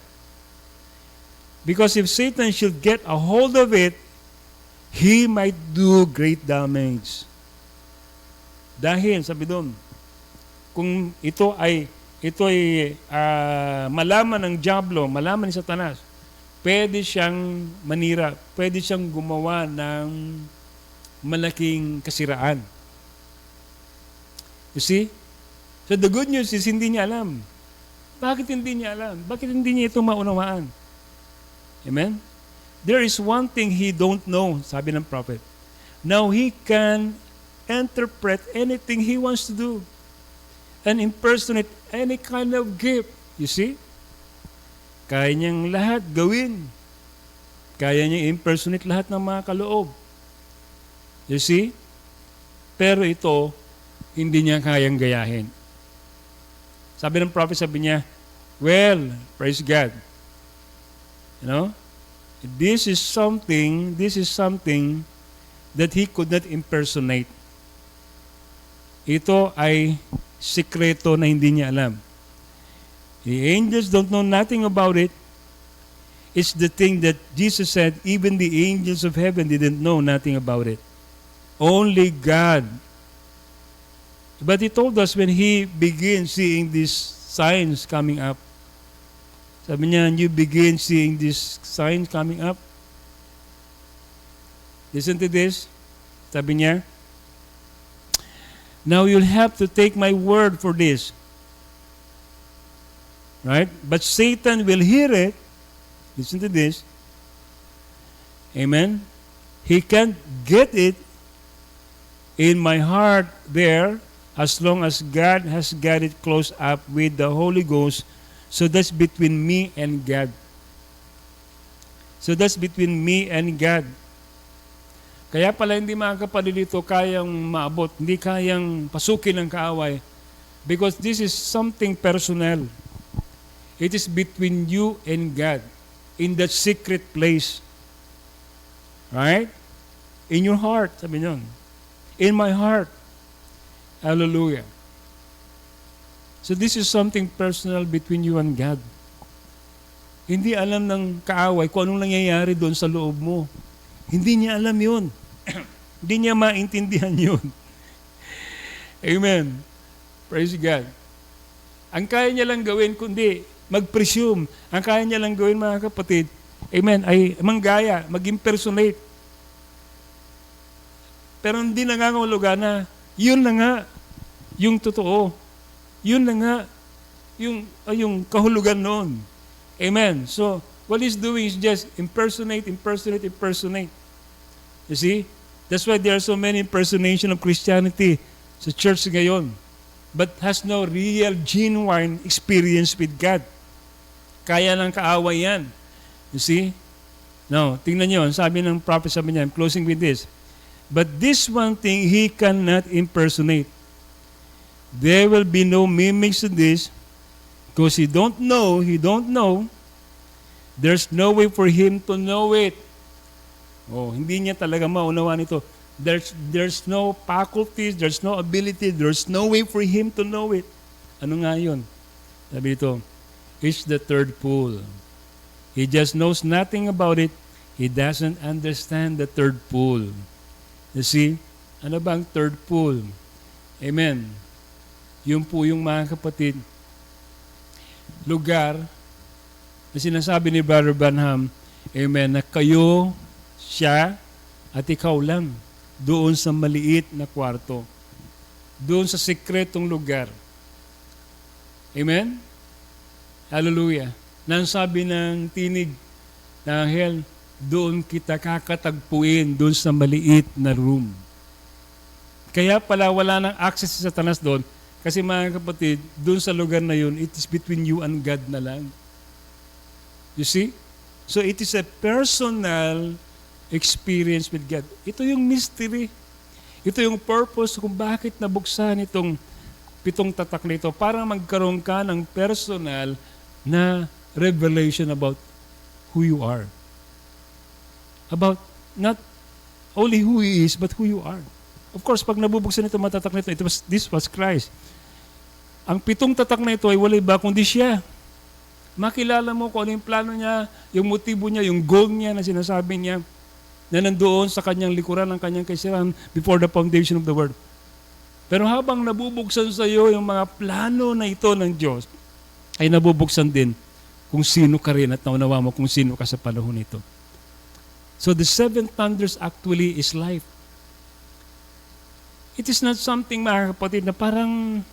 because if Satan should get a hold of it, he might do great damage. Dahil, sabi doon, kung ito ay malaman ng Diablo, malaman ni Satanas, pwede siyang manira, pwede siyang gumawa ng malaking kasiraan. You see? So the good news is hindi niya alam. Bakit hindi niya alam? Bakit hindi niya ito maunawaan? Amen? There is one thing he don't know, sabi ng prophet. Now he can interpret anything he wants to do and impersonate any kind of gift. You see? Kaya niyang lahat gawin. Kaya niyang impersonate lahat ng mga kaloob. You see? Pero ito, hindi niya kayang gayahin. Sabi ng prophet, sabi niya, well, praise God. You know? This is something that he could not impersonate. Ito ay sikreto na hindi niya alam. The angels don't know nothing about it. It's the thing that Jesus said, even the angels of heaven didn't know nothing about it. Only God. But he told us when he began seeing these signs coming up. Sabi niya, you begin seeing these signs coming up. Listen to this. Sabi niya, now you'll have to take my word for this. Right? But Satan will hear it. Listen to this. Amen? He can't get it in my heart there as long as God has got it close up with the Holy Ghost. So that's between me and God. So that's between me and God. Kaya pala hindi mga kapatid dito kayang maabot, hindi kayang pasukin ng kaaway. Because this is something personal. It is between you and God. In that secret place. Right? In your heart, sabi niyon. In my heart. Hallelujah. So this is something personal between you and God. Hindi alam ng kaaway kung anong nangyayari doon sa loob mo. Hindi niya alam yun. Hindi niya maintindihan yun. Amen. Praise God. Ang kaya niya lang gawin, kundi mag-presume. Ang kaya niya lang gawin, mga kapatid, amen, ay manggaya, mag-impersonate. Pero hindi nangangahulugan na, yun na nga, yung totoo. Yun na nga, yung kahulugan noon. Amen. So, what he's doing is just impersonate. You see? That's why there are so many impersonation of Christianity sa church ngayon. But has no real, genuine experience with God. Kaya ng kaaway yan. You see? Now, tingnan nyo. Sabi ng prophet, sabi niya, I'm closing with this. But this one thing, he cannot impersonate. There will be no mimics to this because he don't know. There's no way for him to know it. Oh, hindi niya talaga maunawaan ito. There's no faculties, there's no ability, there's no way for him to know it. Ano nga yun? Sabi ito, it's the third pool. He just knows nothing about it. He doesn't understand the third pool. You see? Ano ba ang third pool? Amen. Yun po yung mga kapatid, lugar na sinasabi ni Brother Branham, amen, na kayo, siya, at ikaw lang doon sa maliit na kwarto. Doon sa sekretong lugar. Amen? Hallelujah. Nang sabi ng tinig ng anghel, doon kita kakatagpuin doon sa maliit na room. Kaya pala wala nang access si Satanas doon kasi mga kapatid, doon sa lugar na yun, it is between you and God na lang. You see? So it is a personal experience with God. Ito yung mystery. Ito yung purpose kung bakit nabuksan itong 7 tatak nito para magkaroon ka ng personal na revelation about who you are. About not only who He is, but who you are. Of course, pag nabubuksan ito mga tatak nito, this was Christ. Ang 7 tatak na ito ay wala iba kundi siya. Makilala mo kung ano yung plano niya, yung motibo niya, yung goal niya na sinasabi niya na nandoon sa kanyang likuran, ng kanyang kaisiran before the foundation of the world. Pero habang nabubuksan sa iyo yung mga plano na ito ng Diyos, ay nabubuksan din kung sino ka rin at naunawa mo kung sino ka sa panahon nito. So the 7 thunders actually is life. It is not something, mga kapatid, na parang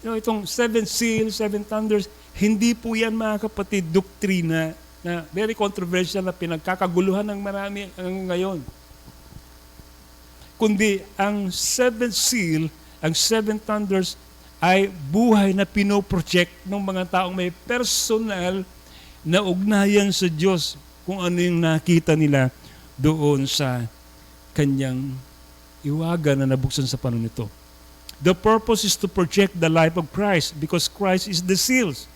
itong 7 seals, 7 thunders, hindi po yan, mga kapatid, doktrina na very controversial na pinagkakaguluhan ng marami ngayon. Kundi ang 7 seal, ang 7 thunders ay buhay na pinoproject ng mga taong may personal na ugnayan sa Diyos kung ano yung nakita nila doon sa kanyang iwaga na nabuksan sa panahon nito. The purpose is to project the life of Christ because Christ is the seals.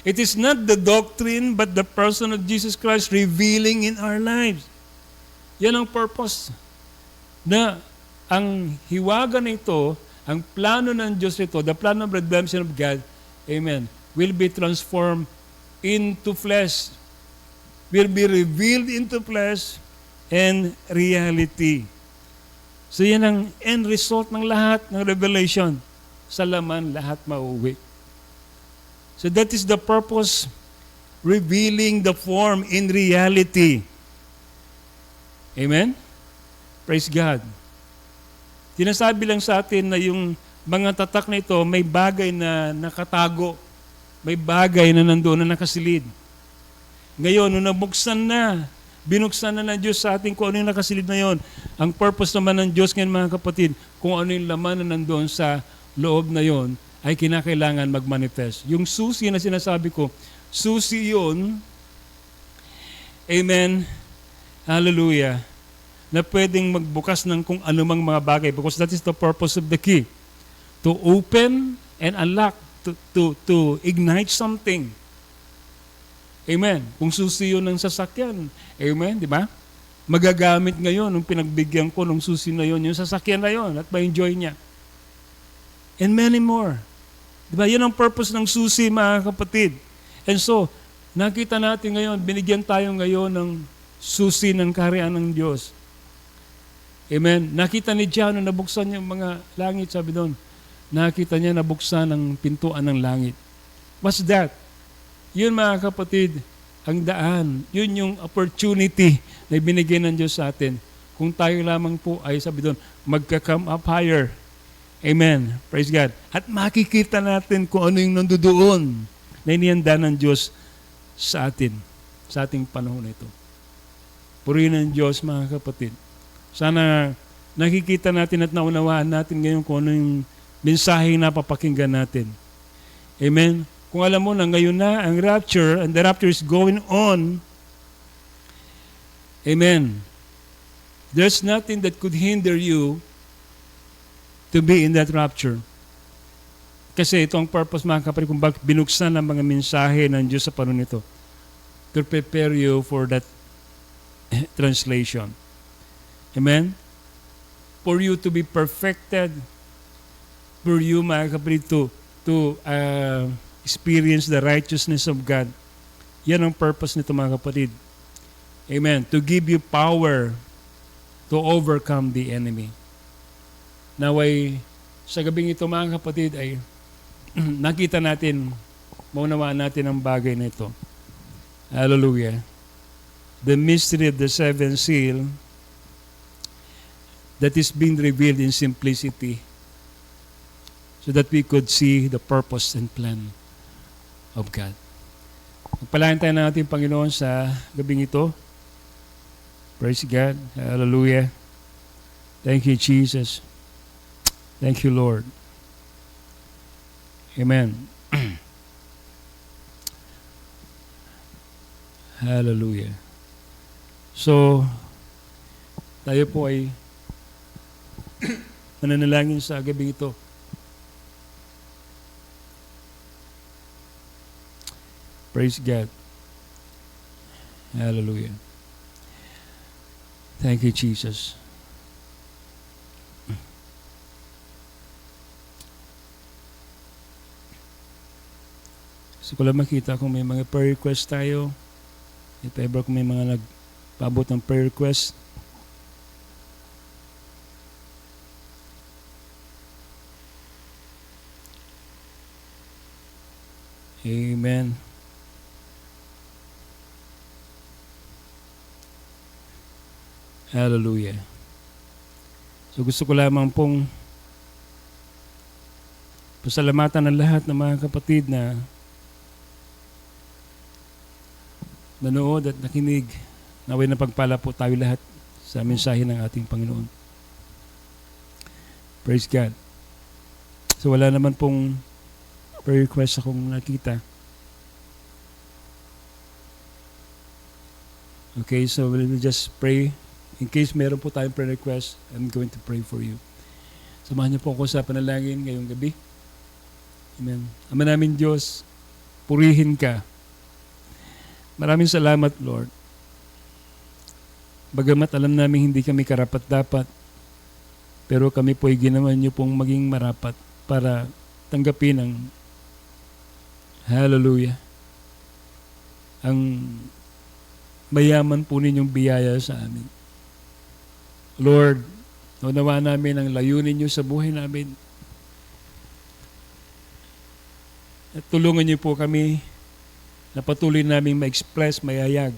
It is not the doctrine but the person of Jesus Christ revealing in our lives. Yan ang purpose. Na ang hiwaga na ito, ang plano ng Diyos ito, the plan of redemption of God, amen, will be transformed into flesh, will be revealed into flesh and reality. So yan ang end result ng lahat ng revelation. Sa laman, lahat mauwi. So that is the purpose, revealing the form in reality. Amen? Praise God. Tinasabi lang sa atin na yung mga tatak na ito, may bagay na nakatago. May bagay na nandoon na nakasilid. Ngayon, nung nabuksan na, binuksan na ng Diyos sa atin kung ano yung nakasilid na yon. Ang purpose naman ng Diyos ngayon, mga kapatid, kung ano yung laman na nandoon sa loob na yon, ay kinakailangan mag-manifest. Yung susi na sinasabi ko, susi yun, amen, hallelujah, na pwedeng magbukas ng kung anumang mga bagay because that is the purpose of the key. To open and unlock, to ignite something. Amen. Kung susi yun ng sasakyan, amen, di ba? Magagamit ngayon nung pinagbigyan ko ng susi na yun, yung sasakyan na yun, at ma-enjoy niya. And many more. Di ba? Yun ang purpose ng susi, mga kapatid. And so, nakita natin ngayon, binigyan tayo ngayon ng susi ng kaharian ng Diyos. Amen. Nakita ni John nung nabuksan yung mga langit, sabi doon, nakita niya nabuksan ang pintuan ng langit. What's that? Yun, mga kapatid, ang daan. Yun yung opportunity na binigay ng Diyos sa atin. Kung tayo lamang po ay, sabi doon, magka-come up higher. Amen. Praise God. At makikita natin kung ano yung nandoon na inihanda ng Diyos sa atin, sa ating panahon na ito. Purihin ng Diyos, mga kapatid. Sana nakikita natin at naunawaan natin ngayon kung ano yung mensahe na papakinggan natin. Amen. Kung alam mo na ngayon na ang rapture, and the rapture is going on, amen, there's nothing that could hinder you to be in that rapture. Kasi ito ang purpose, mga kapatid, kung bakit binuksan ang mga mensahe ng Diyos sa panahon nito, to prepare you for that translation. Amen? For you to be perfected, for you, mga kapatid, to experience the righteousness of God. Yan ang purpose nito, mga kapatid. Amen. To give you power to overcome the enemy. Naway, sa gabing ito, mga kapatid, ay nakita natin maunawaan natin ang bagay na ito. Hallelujah. The mystery of the seventh seal that is being revealed in simplicity so that we could see the purpose and plan of God. Magpalain tayo natin, Panginoon, sa gabing ito. Praise God. Hallelujah. Thank you, Jesus. Thank you, Lord. Amen. Hallelujah. So, tayo po ay mananalangin sa gabing ito. Praise God. Hallelujah. Thank you, Jesus. So, kung lang makita kung may mga prayer request tayo, if ever kung may mga nagpabot ng prayer request, amen. Hallelujah. So gusto ko lamang pong pasalamatan ng lahat ng mga kapatid na nanood at nakinig. Naway na pagpala po tayo lahat sa mensahe ng ating Panginoon. Praise God. So wala naman pong prayer request akong nakita. Okay, so we'll just pray. In case meron po tayong prayer request, I'm going to pray for you. Samahan niyo po ako sa panalangin ngayong gabi. Amen. Ama namin Diyos, purihin ka. Maraming salamat, Lord. Bagamat alam namin hindi kami karapat-dapat, pero kami po ay ginawa niyo pong maging marapat para tanggapin ang hallelujah, ang mayaman po ninyong biyaya sa amin. Lord, naunawa namin ang layunin niyo sa buhay namin. At tulungan niyo po kami na patuloy namin ma-express, mayayag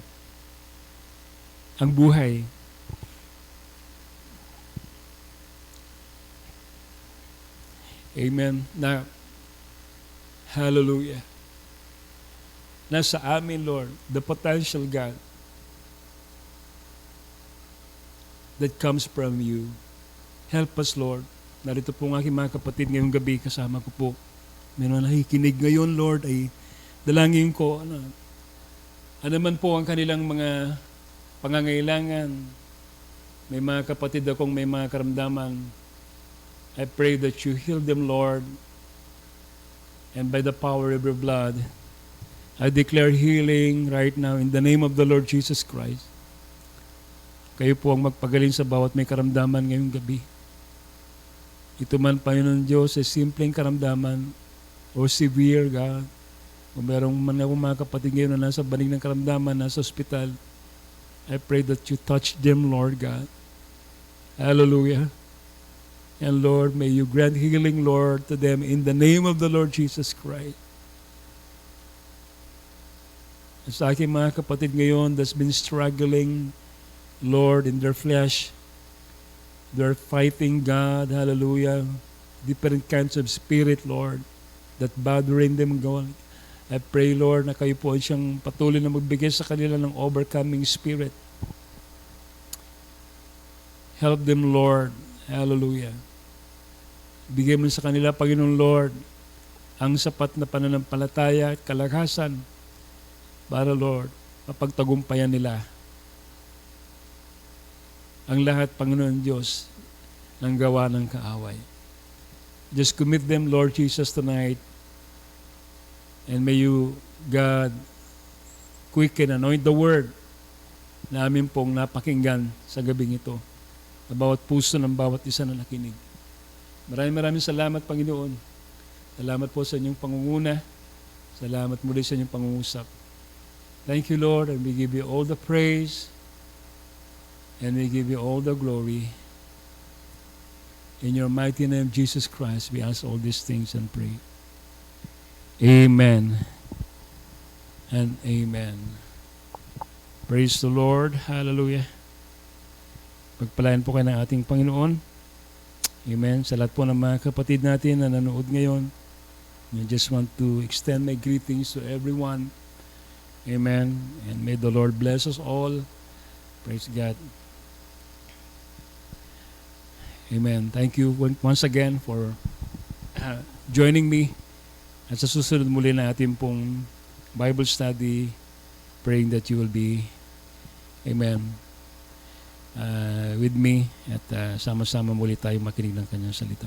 ang buhay. Amen. Na hallelujah. Nasa amin, Lord, the potential God that comes from you. Help us, Lord. Narito po ang aking mga kapatid ngayong gabi, kasama ko po. Meron nakikinig ngayon, Lord, ay dalangin ko, ano man po ang kanilang mga pangangailangan. May mga kapatid akong may mga karamdaman. I pray that you heal them, Lord. And by the power of your blood, I declare healing right now in the name of the Lord Jesus Christ. Kayo po ang magpagaling sa bawat may karamdaman ngayong gabi. Ito man, Panginoon Diyos, ay simpleng karamdaman o severe, God. Kung merong mga kapatid ngayon na nasa banig ng karamdaman, nasa ospital, I pray that you touch them, Lord God. Hallelujah. And Lord, may you grant healing, Lord, to them in the name of the Lord Jesus Christ. At sa aking mga kapatid ngayon that's been struggling, Lord, in their flesh, they're fighting, God, hallelujah, different kinds of spirit, Lord, that bothering them, God. I pray, Lord, na kayo po ay siyang patuloy na magbigay sa kanila ng overcoming spirit. Help them, Lord. Hallelujah. Bigay mo sa kanila, Panginoong Lord, ang sapat na pananampalataya at kalakasan para, Lord, mapagtagumpayan nila ang lahat, Panginoon Diyos, ng gawa ng kaaway. Just commit them, Lord Jesus, tonight. And may you, God, quicken, anoint the word na amin pong napakinggan sa gabing ito sa bawat puso ng bawat isa na nakinig. Maraming salamat, Panginoon. Salamat po sa inyong pangunguna. Salamat muli sa inyong pangungusap. Thank you, Lord, and we give you all the praise and we give you all the glory. In your mighty name, Jesus Christ, we ask all these things and pray. Amen. and amen. Praise the Lord. Hallelujah. Pagpalain po kayo ng ating Panginoon. Amen. Sa lahat po ng mga kapatid natin na nanood ngayon, I just want to extend my greetings to everyone. Amen. And may the Lord bless us all. Praise God. Amen. Thank you once again for joining me. At sa susunod muli na ating pong Bible study, praying that you will be, amen, with me at sama-sama muli tayo makinig ng kanyang salita.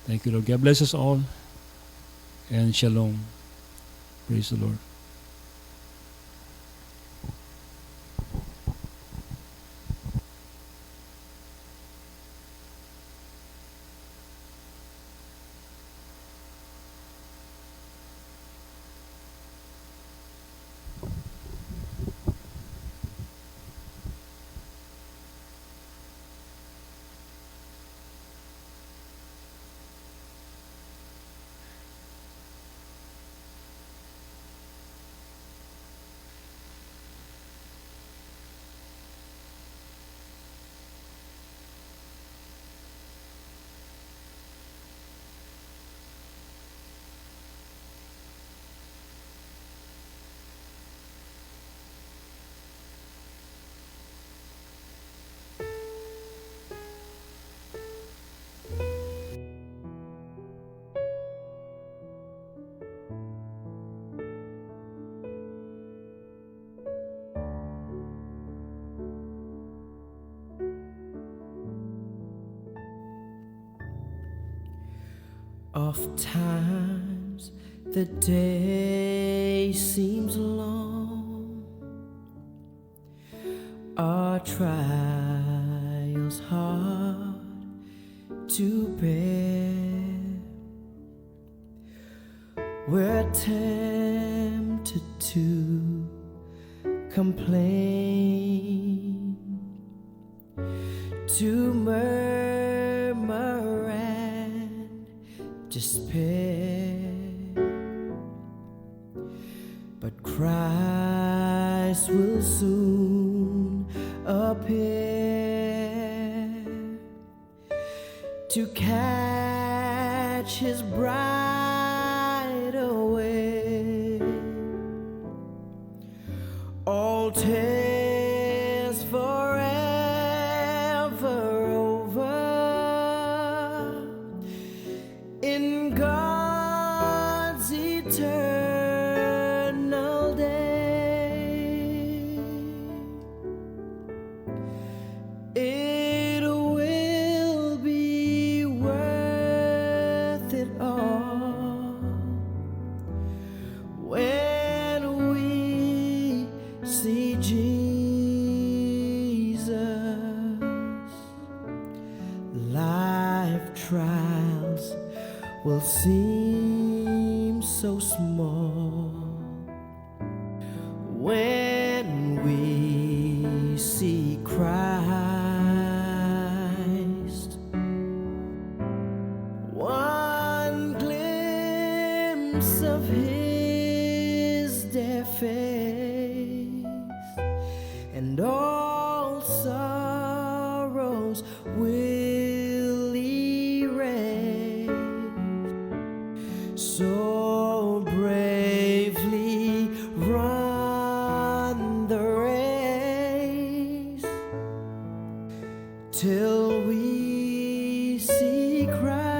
Thank you, Lord. God bless us all. And shalom. Praise the Lord. Oftentimes the day seems long, our trials hard to bear. We're tempted to complain, to murmur and despair, but Christ will soon appear to catch his bride away. All tears forever over in God's eternal day. It will be worth it all when we see Jesus. Life trials will seem so small when we see Christ. One glimpse of his dear face, and all sorrows will erase. So bravely run the race till we see Christ.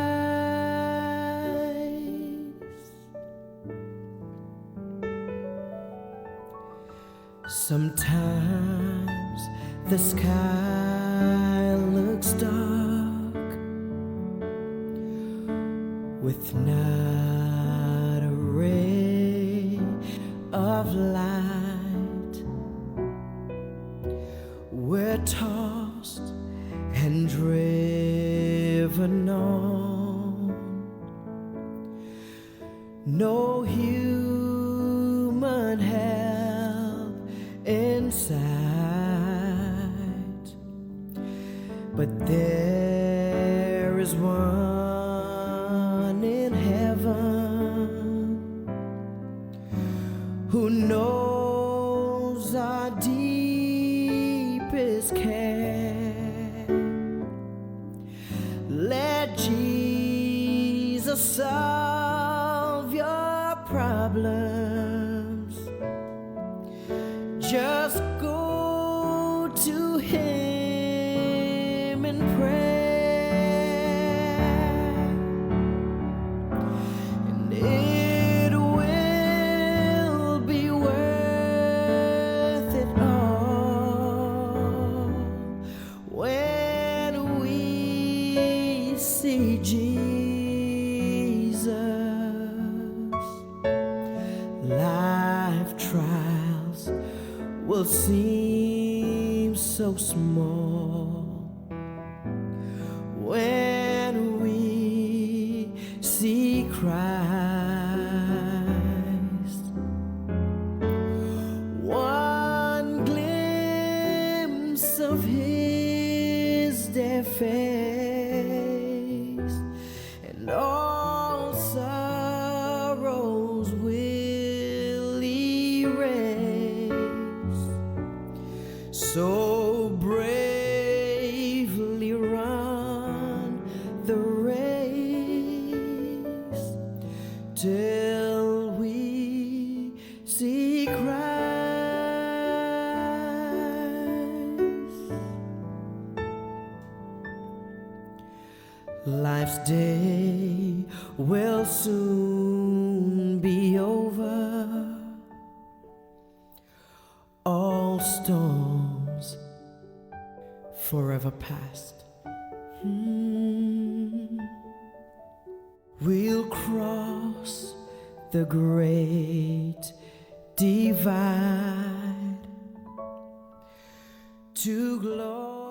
Sometimes the sky looks dark with not a ray of light. We're tossed and driven on, no human help in sight, but there is one in heaven who our deepest care. Let Jesus solve your problems. Just go to Him in prayer, and it will be worth it all when we see Jesus. Life trials will seem so small when we see Christ. One glimpse of His dear face, and all sorrows will erase. So bravely run the race till we see Christ. Life's day will soon be over. All storms forever past. We'll cross the great divide to glory.